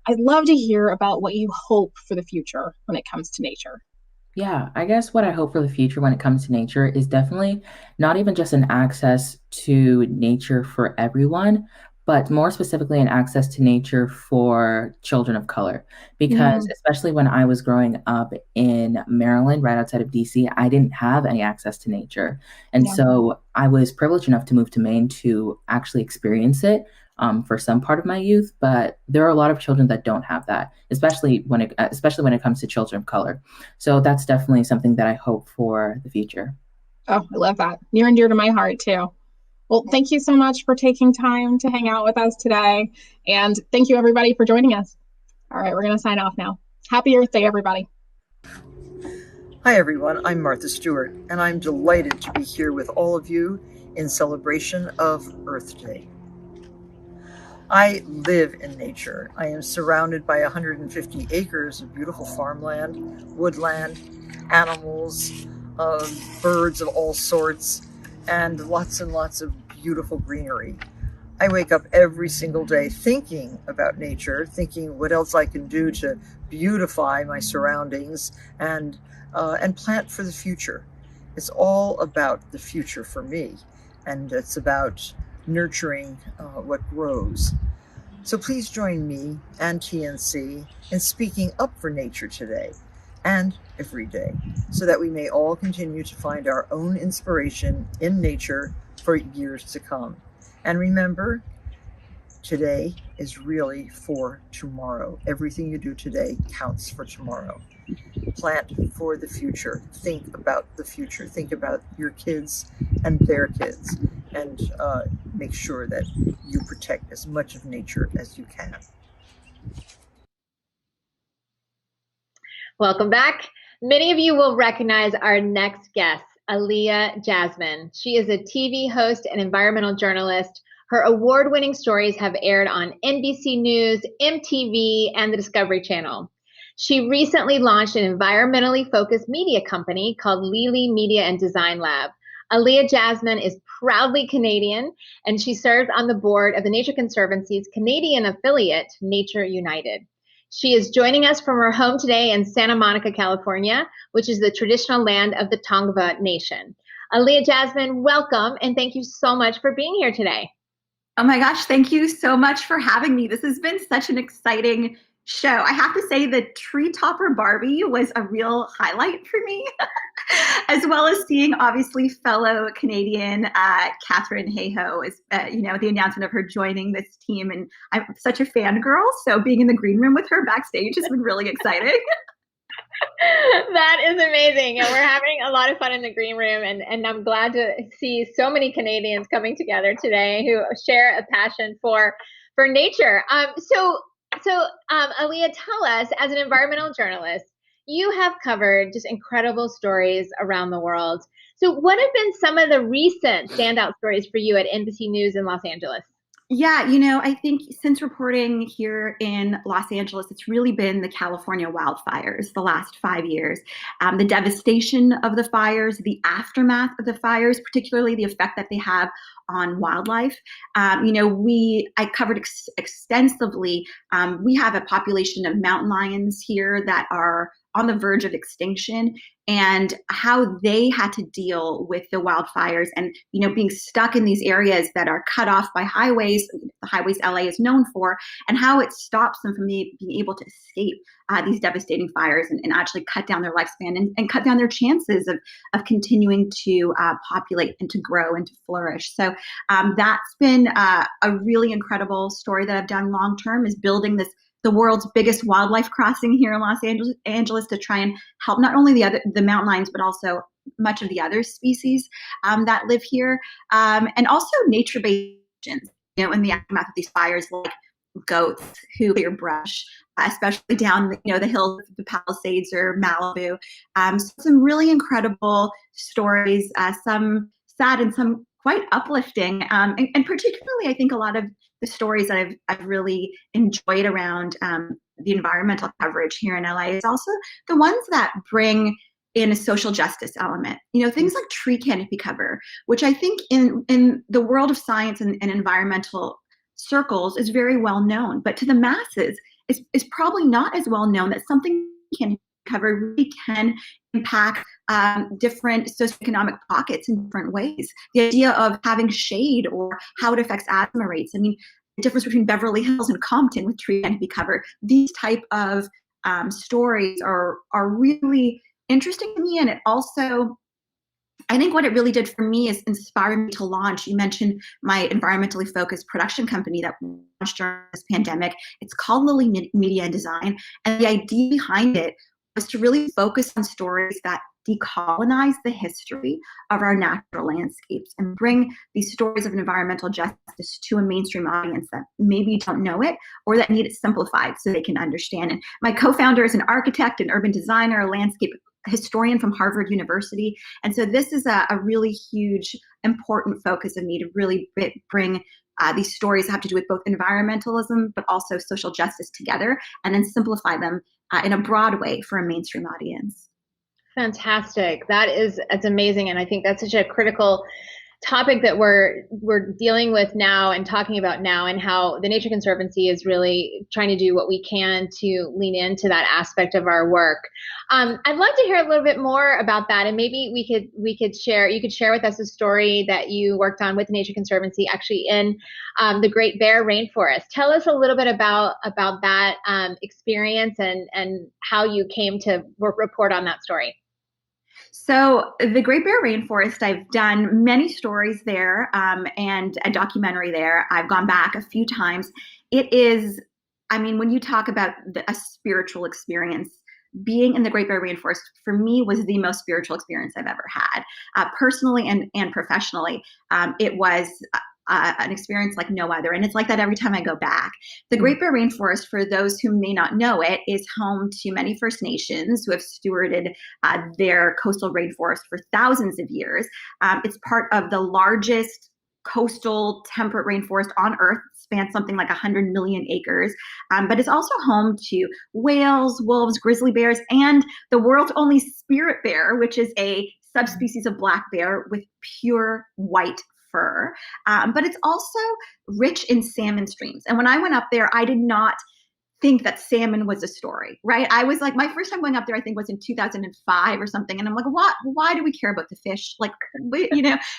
I'd love to hear about what you hope for the future when it comes to nature. Yeah, I guess what I hope for the future when it comes to nature is definitely not even just an access to nature for everyone, but more specifically an access to nature for children of color. Because especially when I was growing up in Maryland, right outside of DC, I didn't have any access to nature. And so I was privileged enough to move to Maine to actually experience it for some part of my youth. But there are a lot of children that don't have that, especially when it comes to children of color. So that's definitely something that I hope for the future. Oh, I love that. Near and dear to my heart, too. Well, thank you so much for taking time to hang out with us today. And thank you, everybody, for joining us. All right, we're going to sign off now. Happy Earth Day, everybody. Hi, everyone. I'm Martha Stewart, and I'm delighted to be here with all of you in celebration of Earth Day. I live in nature. I am surrounded by 150 acres of beautiful farmland, woodland, animals, birds of all sorts, and lots of beautiful greenery. I wake up every single day thinking about nature, thinking what else I can do to beautify my surroundings and plant for the future. It's all about the future for me, and it's about nurturing what grows. So please join me and TNC in speaking up for nature today and every day, so that we may all continue to find our own inspiration in nature for years to come. And remember, today is really for tomorrow. Everything you do today counts for tomorrow. Plant for the future. Think about the future. Think about your kids and their kids, and make sure that you protect as much of nature as you can. Welcome back. Many of you will recognize our next guest, Aaliyah Jasmine. She is a TV host and environmental journalist. Her award-winning stories have aired on NBC News, MTV, and the Discovery Channel. She recently launched an environmentally focused media company called Lely Media and Design Lab. Aaliyah Jasmine is proudly Canadian, and she serves on the board of the Nature Conservancy's Canadian affiliate, Nature United. She is joining us from her home today in Santa Monica, California, which is the traditional land of the Tongva Nation. Aaliyah Jasmine, welcome, and thank you so much for being here today. Oh my gosh, thank you so much for having me. This has been such an exciting show. I have to say the Tree Topper Barbie was a real highlight for me, as well as seeing obviously fellow Canadian Katharine Hayhoe as the announcement of her joining this team, and I'm such a fangirl, so being in the green room with her backstage has been really exciting. That is amazing, and we're having a lot of fun in the green room, and I'm glad to see so many Canadians coming together today who share a passion for nature. So Aaliyah, tell us, as an environmental journalist, You have covered just incredible stories around the world. So what have been some of the recent standout stories for you at NBC News in Los Angeles? Yeah, I think since reporting here in Los Angeles, it's really been the California wildfires the last 5 years. The devastation of the fires, the aftermath of the fires, particularly the effect that they have on wildlife. I covered extensively. We have a population of mountain lions here that are on the verge of extinction, and how they had to deal with the wildfires and, being stuck in these areas that are cut off by highways, the highways LA is known for, and how it stops them from being able to escape these devastating fires and actually cut down their lifespan and cut down their chances of continuing to populate and to grow and to flourish. So that's been a really incredible story that I've done long term, is building the world's biggest wildlife crossing here in Los Angeles to try and help not only the mountain lions, but also much of the other species that live here, and also nature-based agents, in the aftermath of these fires, like goats who clear brush, especially down the hills of the Palisades or Malibu. Some really incredible stories, some sad and some quite uplifting, and particularly I think a lot of the stories that I've really enjoyed around the environmental coverage here in LA is also the ones that bring in a social justice element. Things like tree canopy cover, which I think in the world of science and environmental circles is very well known, but to the masses is probably not as well known that something can cover really can impact different socioeconomic pockets in different ways. The idea of having shade or how it affects asthma rates. I mean, the difference between Beverly Hills and Compton with tree canopy cover. These type of stories are really interesting to me, and it also, I think what it really did for me is inspire me to launch. You mentioned my environmentally focused production company that launched during this pandemic. It's called Lily Media and Design, and the idea behind it was to really focus on stories that decolonize the history of our natural landscapes and bring these stories of environmental justice to a mainstream audience that maybe don't know it or that need it simplified so they can understand. And my co-founder is an architect, an urban designer, a landscape historian from Harvard University. And so this is a really huge, important focus of me to really bring these stories that have to do with both environmentalism, but also social justice together, and then simplify them in a broad way for a mainstream audience. Fantastic. It's amazing. And I think that's such a critical topic that we're dealing with now and talking about now, and how the Nature Conservancy is really trying to do what we can to lean into that aspect of our work. I'd love to hear a little bit more about that, and maybe you could share with us a story that you worked on with the Nature Conservancy, actually in the Great Bear Rainforest. Tell us a little bit about that experience and how you came to report on that story. So the Great Bear Rainforest, I've done many stories there and a documentary there. I've gone back a few times. It is, when you talk about a spiritual experience, being in the Great Bear Rainforest for me was the most spiritual experience I've ever had, personally and professionally. It was an experience like no other. And it's like that every time I go back. The Great Bear Rainforest, for those who may not know it, is home to many First Nations who have stewarded their coastal rainforest for thousands of years. It's part of the largest coastal temperate rainforest on Earth, spans something like 100 million acres, but it's also home to whales, wolves, grizzly bears, and the world's only spirit bear, which is a subspecies of black bear with pure white fur. But it's also rich in salmon streams. And when I went up there, I did not think that salmon was a story, right? I was like, my first time going up there, I think was in 2005 or something. And I'm like, why do we care about the fish? Like,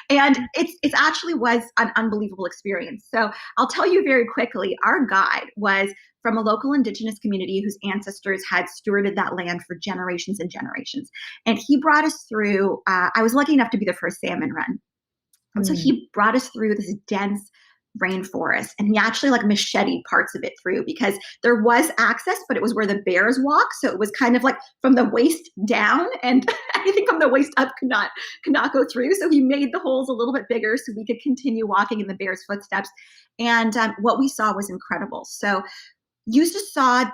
and it actually was an unbelievable experience. So I'll tell you very quickly, our guide was from a local indigenous community whose ancestors had stewarded that land for generations and generations. And he brought us through, I was lucky enough to be the first salmon run. And so he brought us through this dense rainforest, and he actually like macheted parts of it through, because there was access, but it was where the bears walk. So it was kind of like from the waist down, and anything from the waist up could not go through. So he made the holes a little bit bigger so we could continue walking in the bears' footsteps. And what we saw was incredible. So you just saw,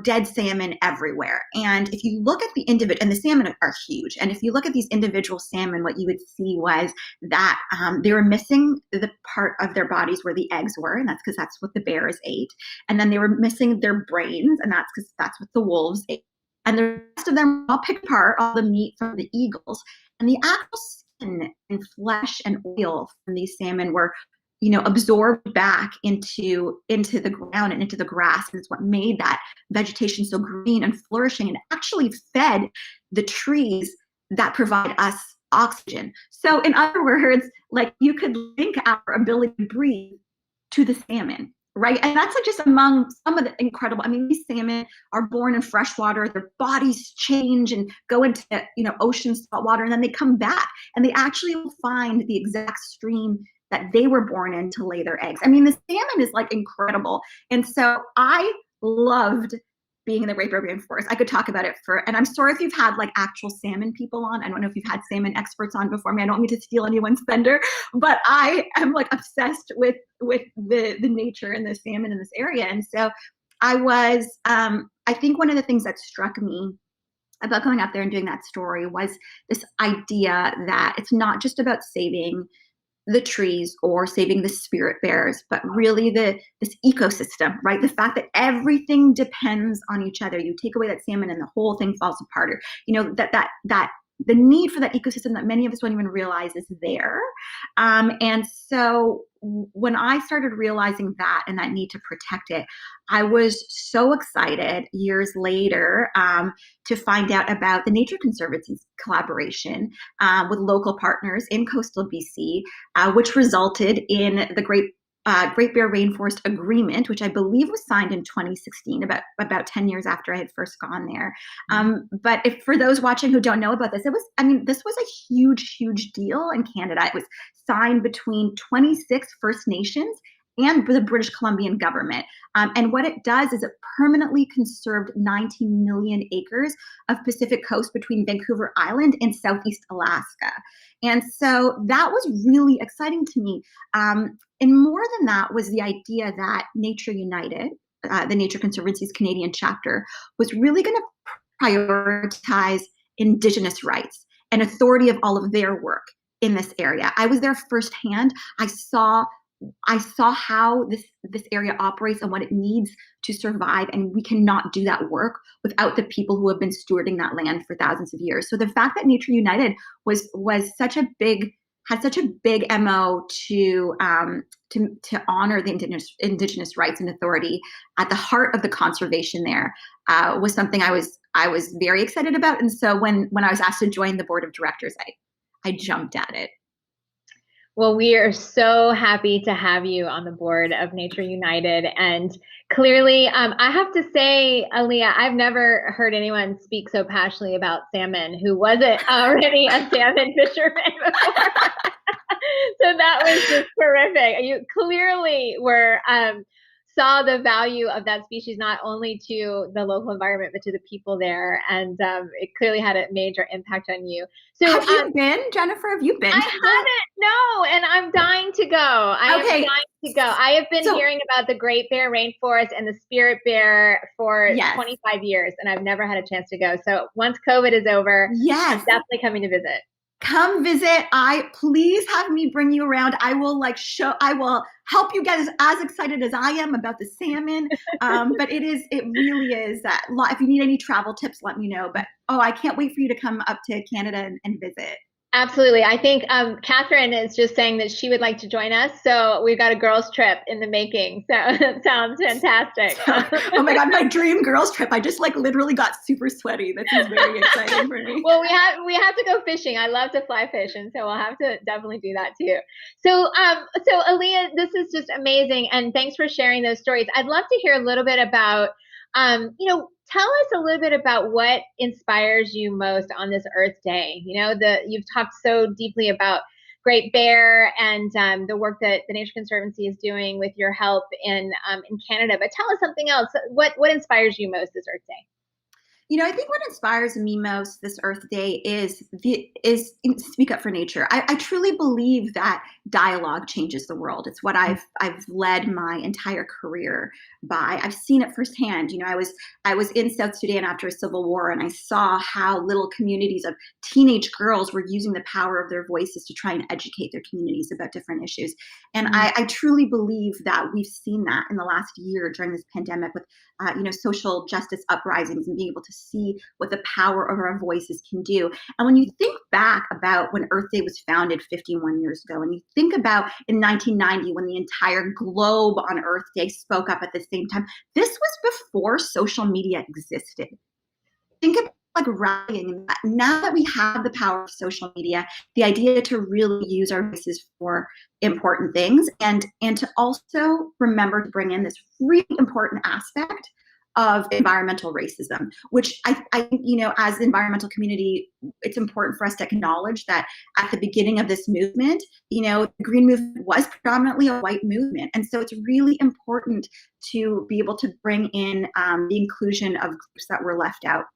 dead salmon everywhere. And if you look at the individual, and the salmon are huge, and if you look at these individual salmon, what you would see was that they were missing the part of their bodies where the eggs were, and that's because that's what the bears ate. And then they were missing their brains, and that's because that's what the wolves ate. And the rest of them all picked apart, all the meat from the eagles. And the actual skin and flesh and oil from these salmon were absorbed back into the ground and into the grass. And it's what made that vegetation so green and flourishing, and actually fed the trees that provide us oxygen. So in other words, like, you could link our ability to breathe to the salmon, right? And that's just among some of the incredible, these salmon are born in freshwater, their bodies change and go into, ocean salt water, and then they come back and they actually will find the exact stream that they were born in to lay their eggs. The salmon is like incredible. And so I loved being in the Great Barrier Rainforest. I could talk about it and I'm sorry if you've had like actual salmon people on. I don't know if you've had salmon experts on before me. I don't mean to steal anyone's thunder, but I am like obsessed with the nature and the salmon in this area. And so I think one of the things that struck me about going up there and doing that story was this idea that it's not just about saving the trees or saving the spirit bears, but really this ecosystem, right? The fact that everything depends on each other. You take away that salmon and the whole thing falls apart. Or, that the need for that ecosystem that many of us don't even realize is there. And so when I started realizing that and that need to protect it, I was so excited years later to find out about the Nature Conservancy's collaboration with local partners in coastal BC, which resulted in the Great Bear Rainforest Agreement, which I believe was signed in 2016, about 10 years after I had first gone there. But for those watching who don't know about this, this was a huge, huge deal in Canada. It was signed between 26 First Nations and the British Columbian government. And what it does is it permanently conserved 19 million acres of Pacific coast between Vancouver Island and Southeast Alaska. And so that was really exciting to me. And more than that was the idea that Nature United, the Nature Conservancy's Canadian chapter, was really going to prioritize Indigenous rights and authority of all of their work in this area. I was there firsthand. I saw how this area operates and what it needs to survive, and we cannot do that work without the people who have been stewarding that land for thousands of years. So the fact that Nature United had such a big MO to honor the indigenous rights and authority at the heart of the conservation there was something I was very excited about. And so when I was asked to join the board of directors, I jumped at it. Well, we are so happy to have you on the board of Nature United. And clearly, I have to say, Aaliyah, I've never heard anyone speak so passionately about salmon who wasn't already a salmon fisherman before. So that was just terrific. You clearly saw the value of that species, not only to the local environment, but to the people there. And it clearly had a major impact on you. So have you been, Jennifer? Have you been? I haven't, no, and I'm dying to go. I am dying to go. I have been hearing about the Great Bear Rainforest and the Spirit Bear for 25 years, and I've never had a chance to go. So once COVID is over, I'm definitely coming to visit. Come visit. Please have me bring you around. I will help you get as excited as I am about the salmon. But it really is. If you need any travel tips, let me know. But I can't wait for you to come up to Canada and visit. Absolutely. I think Catherine is just saying that she would like to join us. So we've got a girls trip in the making. So it sounds fantastic. Oh my God, my dream girls trip. I just literally got super sweaty. This is very exciting for me. Well, we have to go fishing. I love to fly fish. And so we'll have to definitely do that too. So Aaliyah, this is just amazing. And thanks for sharing those stories. I'd love to hear a little bit about, tell us a little bit about what inspires you most on this Earth Day. You've talked so deeply about Great Bear and the work that the Nature Conservancy is doing with your help in Canada. But tell us something else. What inspires you most this Earth Day? I think what inspires me most this Earth Day is speak up for nature. I truly believe that dialogue changes the world. It's what I've led my entire career by. I've seen it firsthand. I was in South Sudan after a civil war, and I saw how little communities of teenage girls were using the power of their voices to try and educate their communities about different issues. And I truly believe that we've seen that in the last year during this pandemic with social justice uprisings and being able to see what the power of our voices can do. And when you think back about when Earth Day was founded 51 years ago, and you think about in 1990 when the entire globe on Earth Day spoke up at the same time, this was before social media existed. Think about rallying. Now that we have the power of social media, the idea to really use our voices for important things and to also remember to bring in this really important aspect of environmental racism, which I as the environmental community, it's important for us to acknowledge that at the beginning of this movement, the Green Movement was predominantly a white movement. And so it's really important to be able to bring in the inclusion of groups that were left out,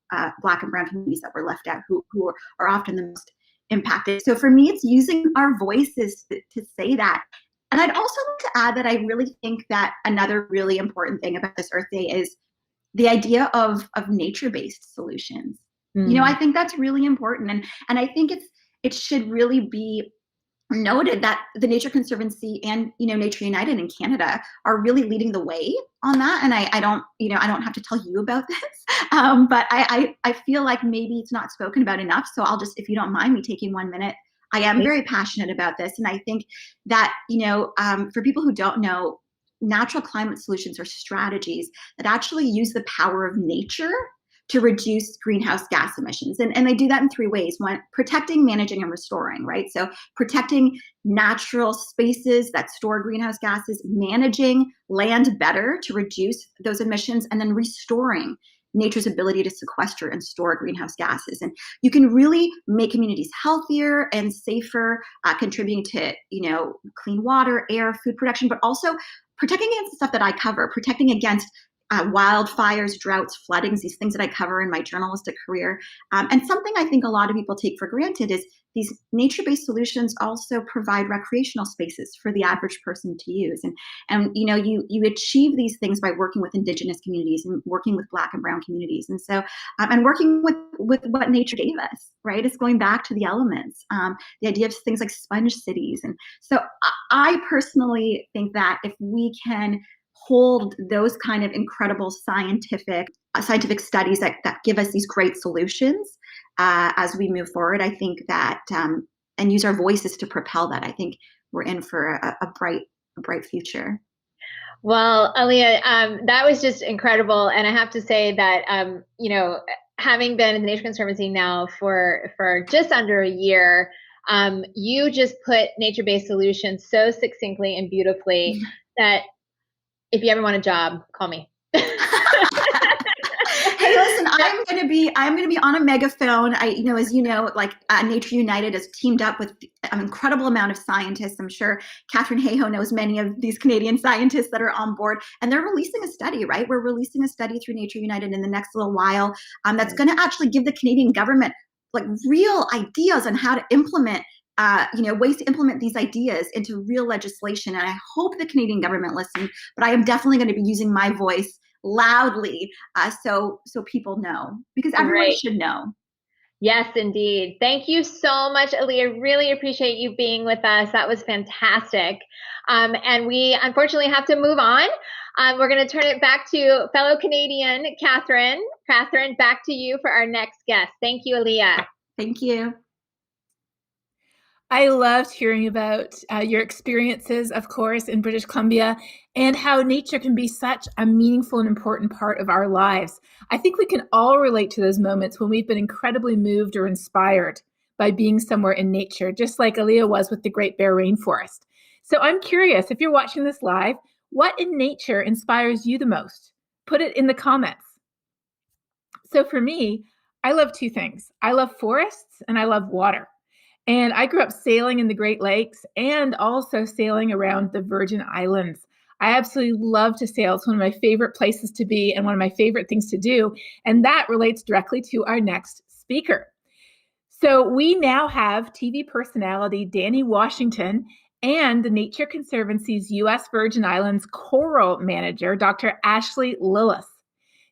Black and Brown communities that were left out, who are often the most impacted. So for me, it's using our voices to say that. And I'd also like to add that I really think that another really important thing about this Earth Day is the idea of nature-based solutions. I think that's really important. And I think it should really be noted that the Nature Conservancy and, Nature United in Canada are really leading the way on that. And I don't have to tell you about this, but I feel like maybe it's not spoken about enough. So I'll just, if you don't mind me taking 1 minute, I am very passionate about this. And I think that, for people who don't know, natural climate solutions are strategies that actually use the power of nature to reduce greenhouse gas emissions. And they do that in 3 ways. One, protecting, managing, and restoring, right? So protecting natural spaces that store greenhouse gases, managing land better to reduce those emissions, and then restoring nature's ability to sequester and store greenhouse gases. And you can really make communities healthier and safer, contributing to, clean water, air, food production, but also protecting against the stuff that I cover, protecting against wildfires, droughts, floodings, these things that I cover in my journalistic career. And something I think a lot of people take for granted is these nature-based solutions also provide recreational spaces for the average person to use. And you achieve these things by working with Indigenous communities and working with Black and Brown communities. And so, and working with what nature gave us, right? It's going back to the elements, the idea of things like sponge cities. And so I personally think that if we can hold those kind of incredible scientific studies that give us these great solutions as we move forward, I think that and use our voices to propel that, I think we're in for a bright future. Well, Aaliyah, that was just incredible, and I have to say that having been in the Nature Conservancy now for just under a year, you just put nature-based solutions so succinctly and beautifully that if you ever want a job, call me. Hey, listen, I'm gonna be on a megaphone. As you know, Nature United has teamed up with an incredible amount of scientists. I'm sure Katharine Hayhoe knows many of these Canadian scientists that are on board, and they're releasing a study, right? We're releasing a study through Nature United in the next little while that's going to actually give the Canadian government real ideas on how to implement ways to implement these ideas into real legislation. And I hope the Canadian government listens, but I am definitely going to be using my voice loudly so people know, because everyone should know. Yes, indeed. Thank you so much, Aaliyah. Really appreciate you being with us. That was fantastic. And we unfortunately have to move on. We're going to turn it back to fellow Canadian, Catherine. Catherine, back to you for our next guest. Thank you, Aaliyah. Thank you. I loved hearing about your experiences, of course, in British Columbia, and how nature can be such a meaningful and important part of our lives. I think we can all relate to those moments when we've been incredibly moved or inspired by being somewhere in nature, just like Aaliyah was with the Great Bear Rainforest. So I'm curious, if you're watching this live, what in nature inspires you the most? Put it in the comments. So for me, I love 2 things. I love forests and I love water. And I grew up sailing in the Great Lakes and also sailing around the Virgin Islands. I absolutely love to sail. It's one of my favorite places to be and one of my favorite things to do. And that relates directly to our next speaker. So we now have TV personality Danny Washington and the Nature Conservancy's U.S. Virgin Islands Coral Manager, Dr. Ashley Lillis.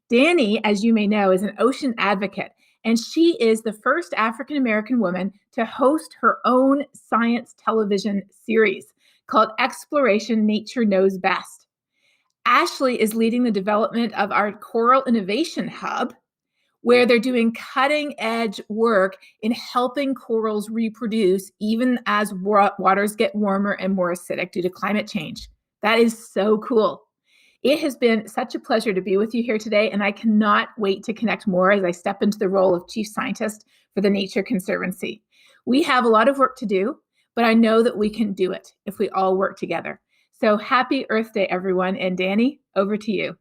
Danny, as you may know, is an ocean advocate, and she is the first African-American woman to host her own science television series called Exploration Nature Knows Best. Ashley is leading the development of our Coral Innovation Hub, where they're doing cutting-edge work in helping corals reproduce even as waters get warmer and more acidic due to climate change. That is so cool. It has been such a pleasure to be with you here today, and I cannot wait to connect more as I step into the role of Chief Scientist for the Nature Conservancy. We have a lot of work to do, but I know that we can do it if we all work together. So happy Earth Day, everyone. And Danny, over to you.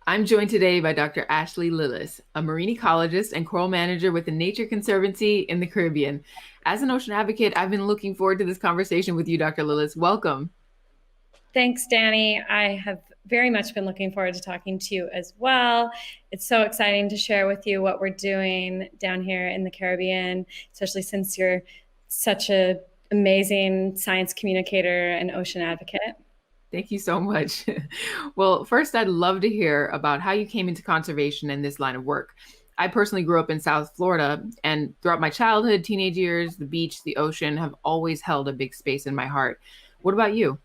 I'm joined today by Dr. Ashley Lillis, a marine ecologist and coral manager with the Nature Conservancy in the Caribbean. As an ocean advocate, I've been looking forward to this conversation with you, Dr. Lillis. Welcome. Thanks, Danny. I have very much been looking forward to talking to you as well. It's so exciting to share with you what we're doing down here in the Caribbean, especially since you're such an amazing science communicator and ocean advocate. Thank you so much. Well, first, I'd love to hear about how you came into conservation and this line of work. I personally grew up in South Florida, and throughout my childhood, teenage years, the beach, the ocean have always held a big space in my heart. What about you?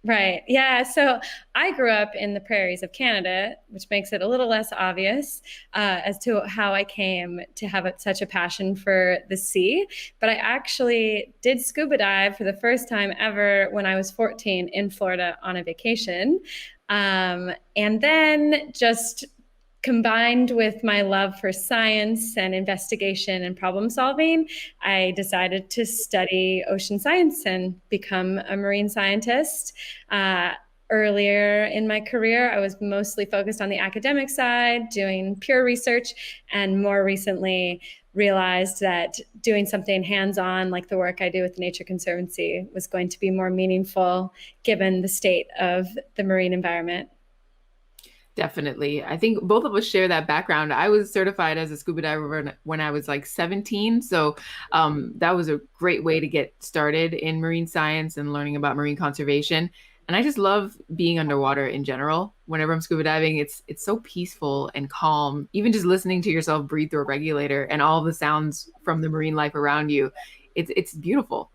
Right. Yeah. So I grew up in the prairies of Canada, which makes it a little less obvious as to how I came to have such a passion for the sea. But I actually did scuba dive for the first time ever when I was 14 in Florida on a vacation. And then just combined with my love for science and investigation and problem solving, I decided to study ocean science and become a marine scientist. Earlier in my career, I was mostly focused on the academic side, doing pure research, and more recently realized that doing something hands-on like the work I do with the Nature Conservancy was going to be more meaningful given the state of the marine environment. Definitely. I think both of us share that background. I was certified as a scuba diver when I was like 17. So that was a great way to get started in marine science and learning about marine conservation. And I just love being underwater in general. Whenever I'm scuba diving, it's so peaceful and calm. Even just listening to yourself breathe through a regulator and all the sounds from the marine life around you, it's beautiful.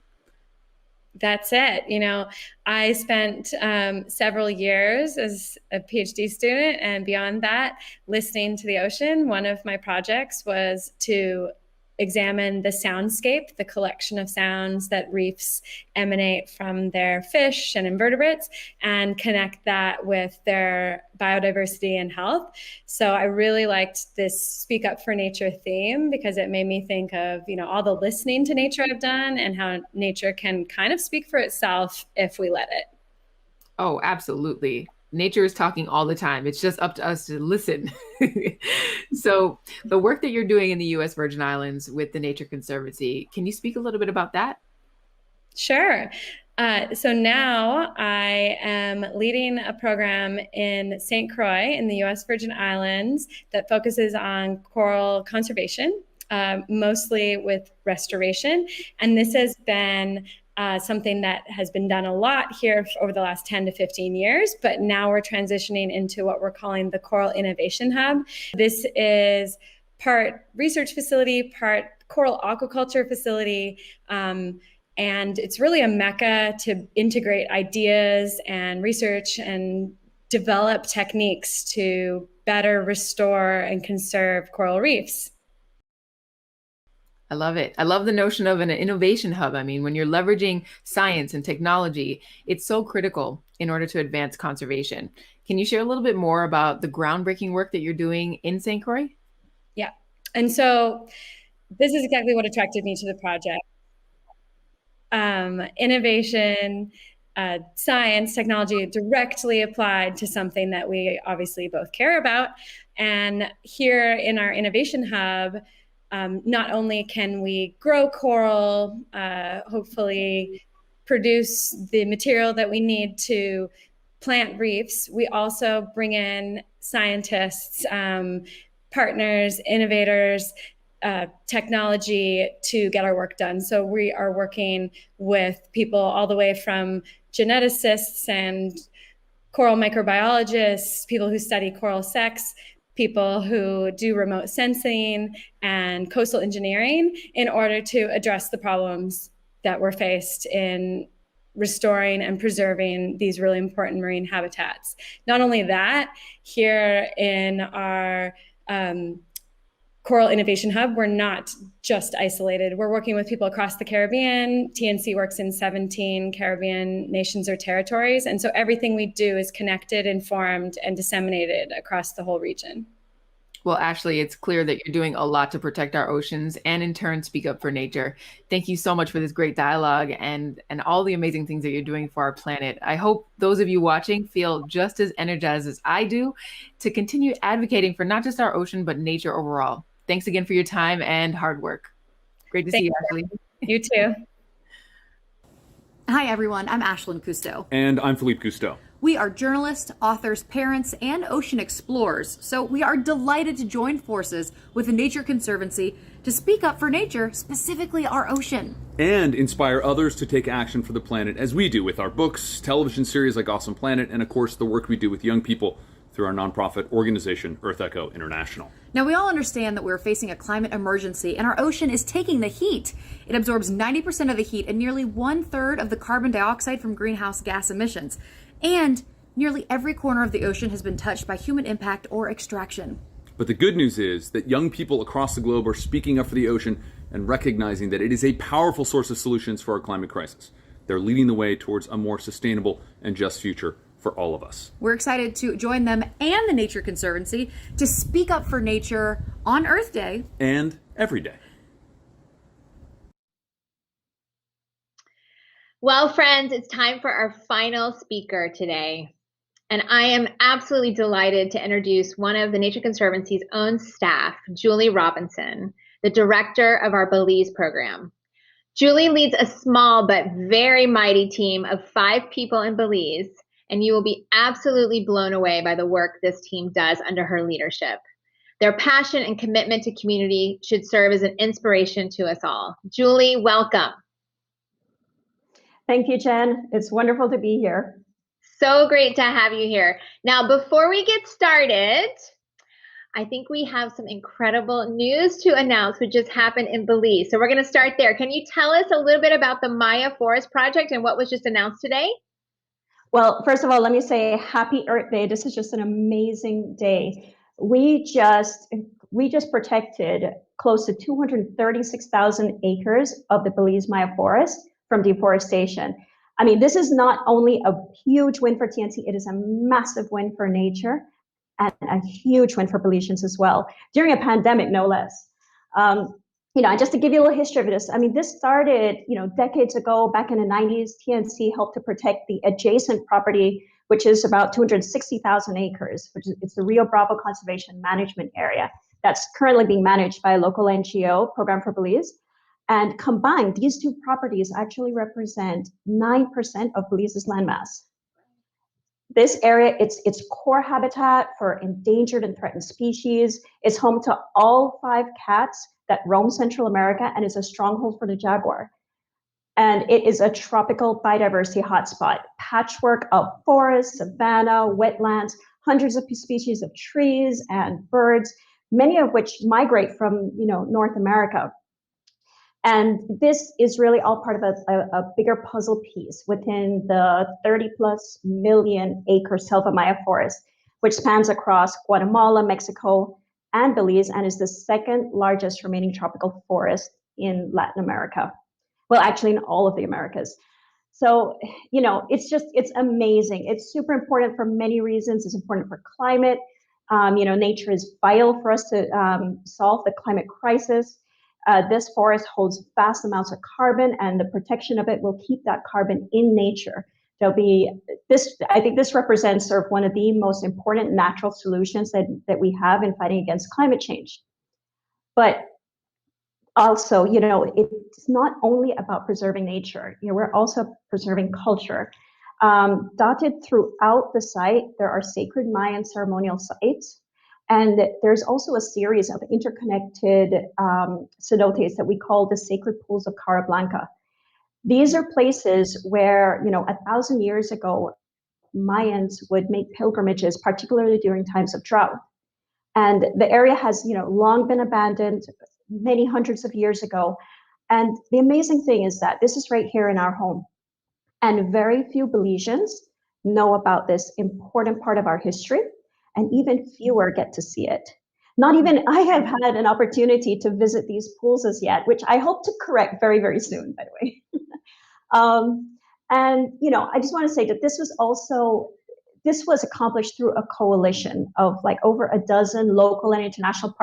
That's it. You know, I spent several years as a PhD student, and beyond that, listening to the ocean. One of my projects was to examine the soundscape, the collection of sounds that reefs emanate from their fish and invertebrates, and connect that with their biodiversity and health. So I really liked this Speak Up for Nature theme because it made me think of, you know, all the listening to nature I've done and how nature can kind of speak for itself if we let it. Oh, absolutely. Nature is talking all the time. It's just up to us to listen. So the work that you're doing in the U.S. Virgin Islands with the Nature Conservancy, can you speak a little bit about that? Sure. So now I am leading a program in St. Croix in the U.S. Virgin Islands that focuses on coral conservation, mostly with restoration. And this has been something that has been done a lot here over the last 10 to 15 years, but now we're transitioning into what we're calling the Coral Innovation Hub. This is part research facility, part coral aquaculture facility, and it's really a mecca to integrate ideas and research and develop techniques to better restore and conserve coral reefs. I love it. I love the notion of an innovation hub. I mean, when you're leveraging science and technology, it's so critical in order to advance conservation. Can you share a little bit more about the groundbreaking work that you're doing in St. Croix? Yeah. And so this is exactly what attracted me to the project. Innovation, science, technology directly applied to something that we obviously both care about. And here in our innovation hub, not only can we grow coral, hopefully produce the material that we need to plant reefs, we also bring in scientists, partners, innovators, technology to get our work done. So we are working with people all the way from geneticists and coral microbiologists, people who study coral sex, people who do remote sensing and coastal engineering in order to address the problems that we're faced in restoring and preserving these really important marine habitats. Not only that, here in our Coral Innovation Hub, we're not just isolated. We're working with people across the Caribbean. TNC works in 17 Caribbean nations or territories. And so everything we do is connected, informed, and disseminated across the whole region. Well, Ashley, it's clear that you're doing a lot to protect our oceans and in turn speak up for nature. Thank you so much for this great dialogue and all the amazing things that you're doing for our planet. I hope those of you watching feel just as energized as I do to continue advocating for not just our ocean, but nature overall. Thanks again for your time and hard work. Great to see you, Ashley. You too. Hi, everyone. I'm Ashlyn Cousteau. And I'm Philippe Cousteau. We are journalists, authors, parents, and ocean explorers. So we are delighted to join forces with the Nature Conservancy to speak up for nature, specifically our ocean. And inspire others to take action for the planet as we do with our books, television series like Awesome Planet, and of course the work we do with young people through our nonprofit organization, Earth Echo International. Now, we all understand that we're facing a climate emergency and our ocean is taking the heat. It absorbs 90% of the heat and nearly 1/3 of the carbon dioxide from greenhouse gas emissions. And nearly every corner of the ocean has been touched by human impact or extraction. But the good news is that young people across the globe are speaking up for the ocean and recognizing that it is a powerful source of solutions for our climate crisis. They're leading the way towards a more sustainable and just future for all of us. We're excited to join them and the Nature Conservancy to speak up for nature on Earth Day. And every day. Well, friends, it's time for our final speaker today. And I am absolutely delighted to introduce one of the Nature Conservancy's own staff, Julie Robinson, the director of our Belize program. Julie leads a small but very mighty team of 5 people in Belize, and you will be absolutely blown away by the work this team does under her leadership. Their passion and commitment to community should serve as an inspiration to us all. Julie, welcome. Thank you, Jen. It's wonderful to be here. So great to have you here. Now, before we get started, I think we have some incredible news to announce which just happened in Belize. So we're going to start there. Can you tell us a little bit about the Maya Forest Project and what was just announced today? Well, first of all, let me say Happy Earth Day. This is just an amazing day. We just protected close to 236,000 acres of the Belize Maya Forest from deforestation. I mean, this is not only a huge win for TNC, it is a massive win for nature and a huge win for Belizeans as well, during a pandemic, no less. Just to give you a little history of this, I mean, this started, decades ago, back in the 90s. TNC helped to protect the adjacent property, which is about 260,000 acres, which is it's the Rio Bravo Conservation Management Area that's currently being managed by a local NGO, Program for Belize. And combined, these two properties actually represent 9% of Belize's landmass. This area, it's core habitat for endangered and threatened species. It's home to all 5 cats that roam Central America and is a stronghold for the jaguar. And it is a tropical biodiversity hotspot, patchwork of forests, savanna, wetlands, hundreds of species of trees and birds, many of which migrate from North America. And this is really all part of a bigger puzzle piece within the 30+ million acre Selva Maya forest, which spans across Guatemala, Mexico, and Belize, and is the 2nd largest remaining tropical forest in Latin America. Well, actually in all of the Americas. So, it's amazing. It's super important for many reasons. It's important for climate. Nature is vital for us to solve the climate crisis. This forest holds vast amounts of carbon, and the protection of it will keep that carbon in nature. I think this represents sort of one of the most important natural solutions that we have in fighting against climate change. But also, it's not only about preserving nature. We're also preserving culture. Dotted throughout the site, there are sacred Mayan ceremonial sites. And there's also a series of interconnected cenotes that we call the sacred pools of Cara Blanca. These are places where, 1,000 years ago, Mayans would make pilgrimages, particularly during times of drought. And the area has, long been abandoned many hundreds of years ago. And the amazing thing is that this is right here in our home. And very few Belizeans know about this important part of our history, and even fewer get to see it. Not even I have had an opportunity to visit these pools as yet, which I hope to correct very, very soon, by the way. And, I just want to say that this was accomplished through a coalition of like over a dozen local and international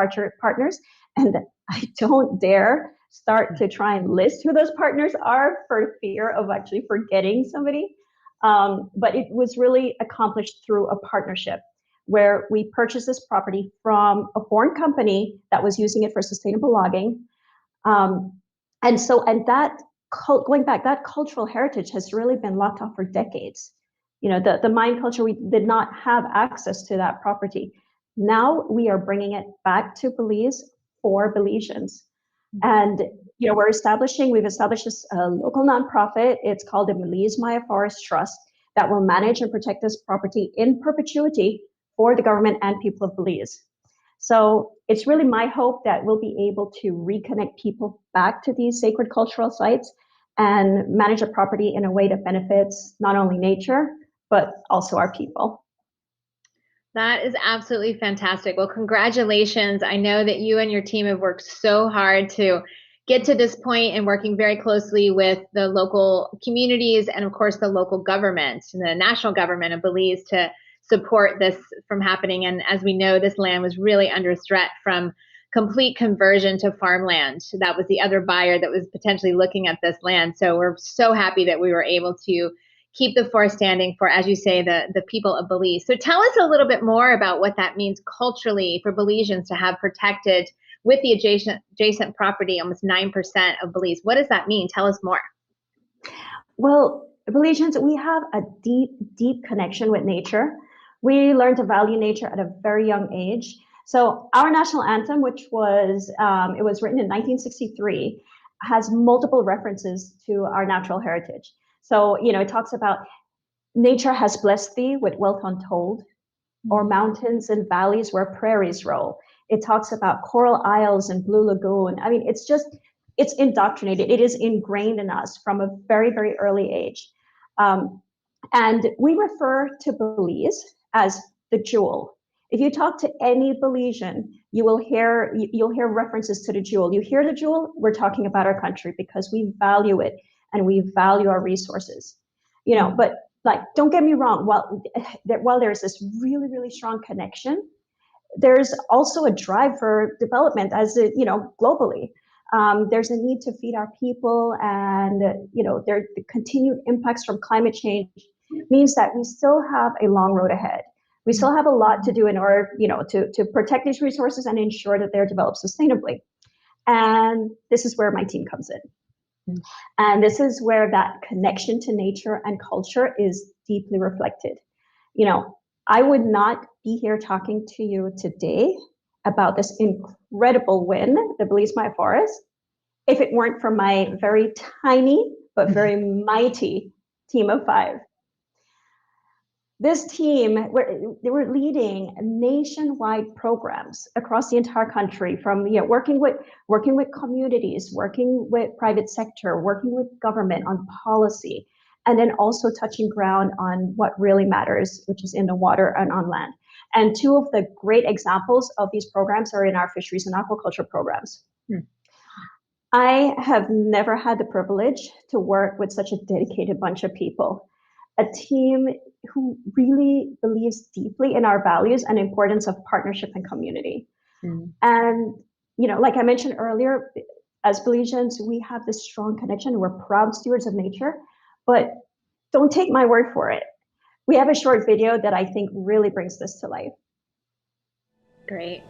partners. And I don't dare start to try and list who those partners are for fear of actually forgetting somebody. But it was really accomplished through a partnership where we purchased this property from a foreign company that was using it for sustainable logging. Going back, that cultural heritage has really been locked off for decades. The Mayan culture, we did not have access to that property. Now we are bringing it back to Belize for Belizeans. And, we've established this local nonprofit. It's called the Belize Maya Forest Trust that will manage and protect this property in perpetuity for the government and people of Belize. So it's really my hope that we'll be able to reconnect people back to these sacred cultural sites and manage a property in a way that benefits not only nature, but also our people. That is absolutely fantastic. Well, congratulations. I know that you and your team have worked so hard to get to this point and working very closely with the local communities and, of course, the local government and the national government of Belize to support this from happening. And as we know, this land was really under threat from complete conversion to farmland. That was the other buyer that was potentially looking at this land. So we're so happy that we were able to keep the forest standing for, as you say, the people of Belize. So tell us a little bit more about what that means culturally for Belizeans to have protected with the adjacent property, almost 9% of Belize. What does that mean? Tell us more. Well, Belizeans, we have a deep, deep connection with nature. We learned to value nature at a very young age. So our national anthem, which was, it was written in 1963, has multiple references to our natural heritage. So, it talks about nature has blessed thee with wealth untold, or mountains and valleys where prairies roll. It talks about coral isles and blue lagoon. I mean, it's indoctrinated. It is ingrained in us from a very, very early age. And we refer to Belize as the jewel. If you talk to any Belizean, you'll hear references to the jewel. You hear the jewel, we're talking about our country because we value it and we value our resources. But like, don't get me wrong, while there's this really, really strong connection, there's also a drive for development globally. There's a need to feed our people, and the continued impacts from climate change means that we still have a long road ahead. We still have a lot to do in order, to protect these resources and ensure that they're developed sustainably. And this is where my team comes in. And this is where that connection to nature and culture is deeply reflected. I would not be here talking to you today about this incredible win, the Belize Maya Forest, if it weren't for my very tiny but very mighty team of 5. This team, they were leading nationwide programs across the entire country, from working with communities, working with private sector, working with government on policy, and then also touching ground on what really matters, which is in the water and on land. And 2 of the great examples of these programs are in our fisheries and aquaculture programs. I have never had the privilege to work with such a dedicated bunch of people, a team who really believes deeply in our values and importance of partnership and community. And, like I mentioned earlier, as Belizeans, we have this strong connection. We're proud stewards of nature, but don't take my word for it. We have a short video that I think really brings this to life. Great.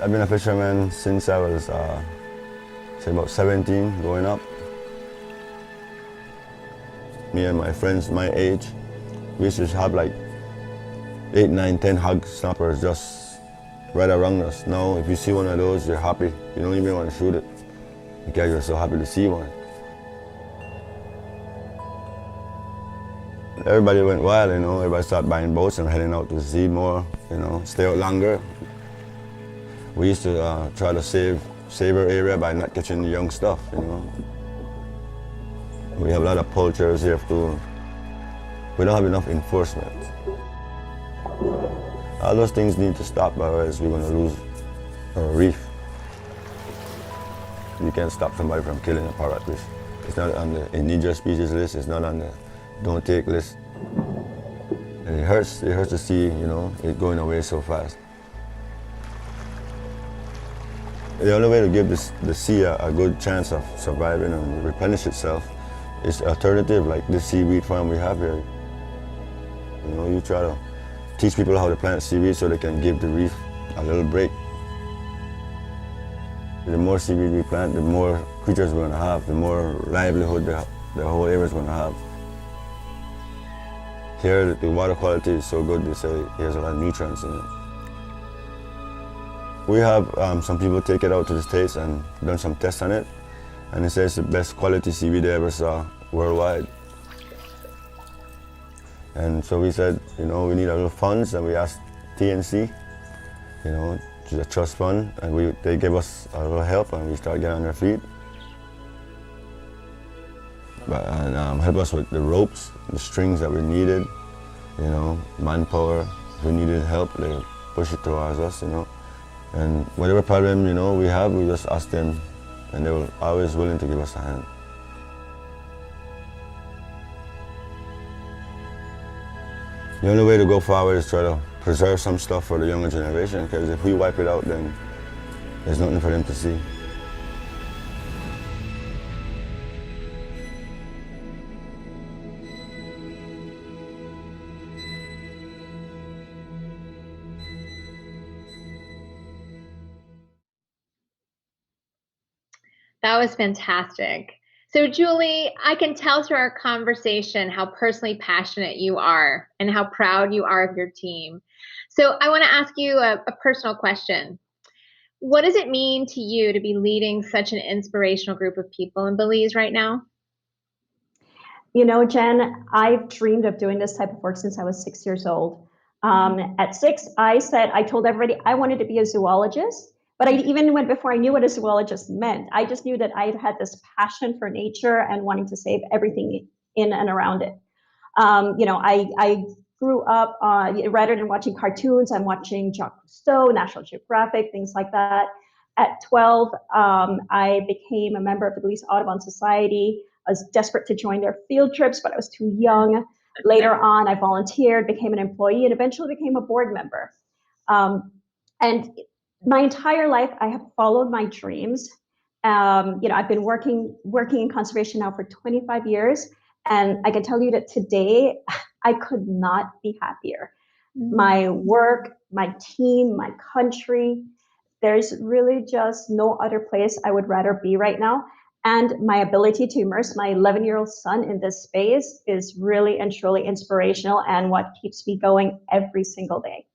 I've been a fisherman since I was, say about 17, growing up. Me and my friends my age, we used to have like 8, 9, 10 hog snappers just right around us. Now, if you see one of those, you're happy. You don't even want to shoot it because you're so happy to see one. Everybody went wild, you know. Everybody started buying boats and heading out to sea more, you know, stay out longer. We used to try to save our area by not catching the young stuff, you know. We have a lot of poachers here too. We don't have enough enforcement. All those things need to stop, otherwise we're going to lose our reef. You can't stop somebody from killing a parrotfish. It's not on the endangered species list, it's not on the don't take list. And it hurts to see, you know, it going away so fast. The only way to give the sea a good chance of surviving and replenish itself is alternative like this seaweed farm we have here. You know, you try to teach people how to plant seaweed so they can give the reef a little break. The more seaweed we plant, the more creatures we're going to have, the more livelihood the whole area is going to have. Here, the water quality is so good, they say there's a lot of nutrients in it. We have some people take it out to the States and done some tests on it, and they say it's the best quality seaweed they ever saw worldwide. And so we said, you know, we need a little funds, and we asked TNC, you know, to the trust fund, and they gave us a little help, and we started getting on our feet. And help us with the ropes, the strings that we needed, you know, manpower. If we needed help, they push it towards us, you know. And whatever problem, you know, we have, we just ask them, and they were always willing to give us a hand. The only way to go forward is try to preserve some stuff for the younger generation, because if we wipe it out, then there's nothing for them to see. That was fantastic. So Julie, I can tell through our conversation how personally passionate you are and how proud you are of your team. So I want to ask you a personal question. What does it mean to you to be leading such an inspirational group of people in Belize right now? You know, Jen, I've dreamed of doing this type of work since I was 6 years old. At 6, I told everybody I wanted to be a zoologist. But I even went before I knew what a zoologist meant. I just knew that I had this passion for nature and wanting to save everything in and around it. You know, I grew up, rather than watching cartoons, I'm watching Jacques Cousteau, National Geographic, things like that. At 12, I became a member of the Belize Audubon Society. I was desperate to join their field trips, but I was too young. Later on, I volunteered, became an employee, and eventually became a board member. And my entire life, I have followed my dreams. You know, I've been working in conservation now for 25 years, and I can tell you that today, I could not be happier. My work, my team, my country, there's really just no other place I would rather be right now. And my ability to immerse my 11-year-old son in this space is really and truly inspirational and what keeps me going every single day.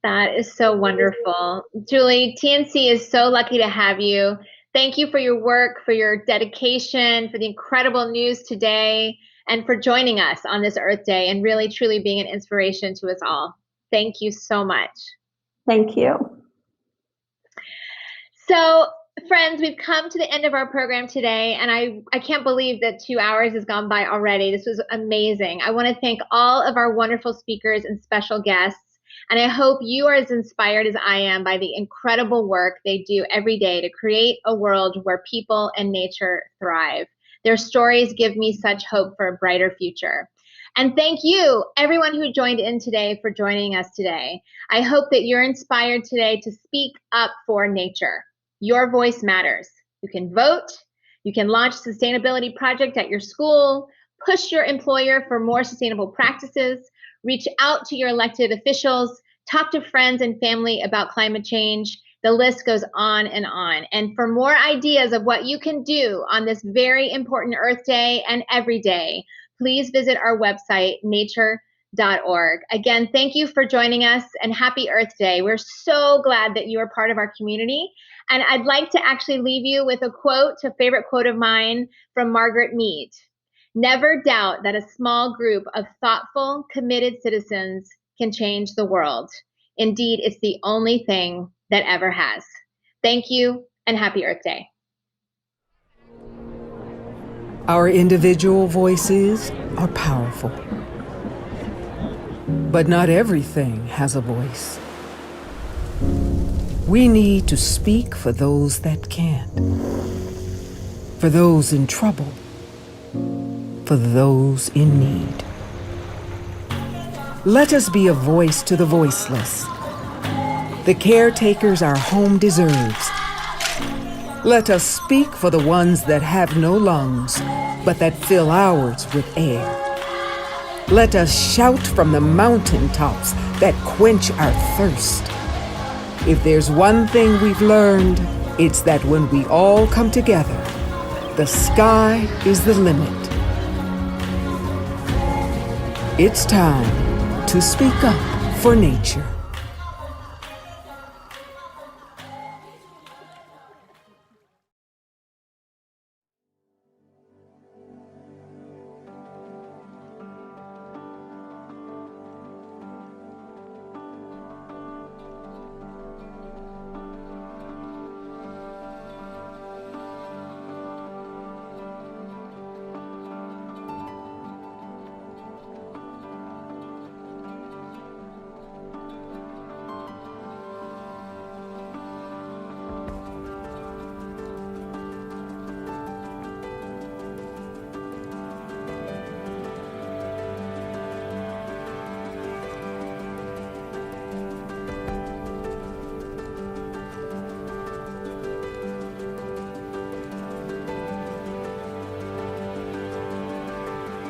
That is so wonderful. Julie, TNC is so lucky to have you. Thank you for your work, for your dedication, for the incredible news today, and for joining us on this Earth Day and really truly being an inspiration to us all. Thank you so much. Thank you. So, friends, we've come to the end of our program today, and I can't believe that 2 hours has gone by already. This was amazing. I want to thank all of our wonderful speakers and special guests. And I hope you are as inspired as I am by the incredible work they do every day to create a world where people and nature thrive. Their stories give me such hope for a brighter future. And thank you, everyone who joined in today, for joining us today. I hope that you're inspired today to speak up for nature. Your voice matters. You can vote. You can launch a sustainability project at your school, push your employer for more sustainable practices, reach out to your elected officials, talk to friends and family about climate change. The list goes on. And for more ideas of what you can do on this very important Earth Day and every day, please visit our website, nature.org. Again, thank you for joining us and happy Earth Day. We're so glad that you are part of our community. And I'd like to actually leave you with a quote, a favorite quote of mine from Margaret Mead. Never doubt that a small group of thoughtful, committed citizens can change the world. Indeed, it's the only thing that ever has. Thank you and happy Earth Day. Our individual voices are powerful, but not everything has a voice. We need to speak for those that can't, for those in trouble, for those in need. Let us be a voice to the voiceless, the caretakers our home deserves. Let us speak for the ones that have no lungs, but that fill ours with air. Let us shout from the mountaintops that quench our thirst. If there's one thing we've learned, it's that when we all come together, the sky is the limit. It's time to speak up for nature.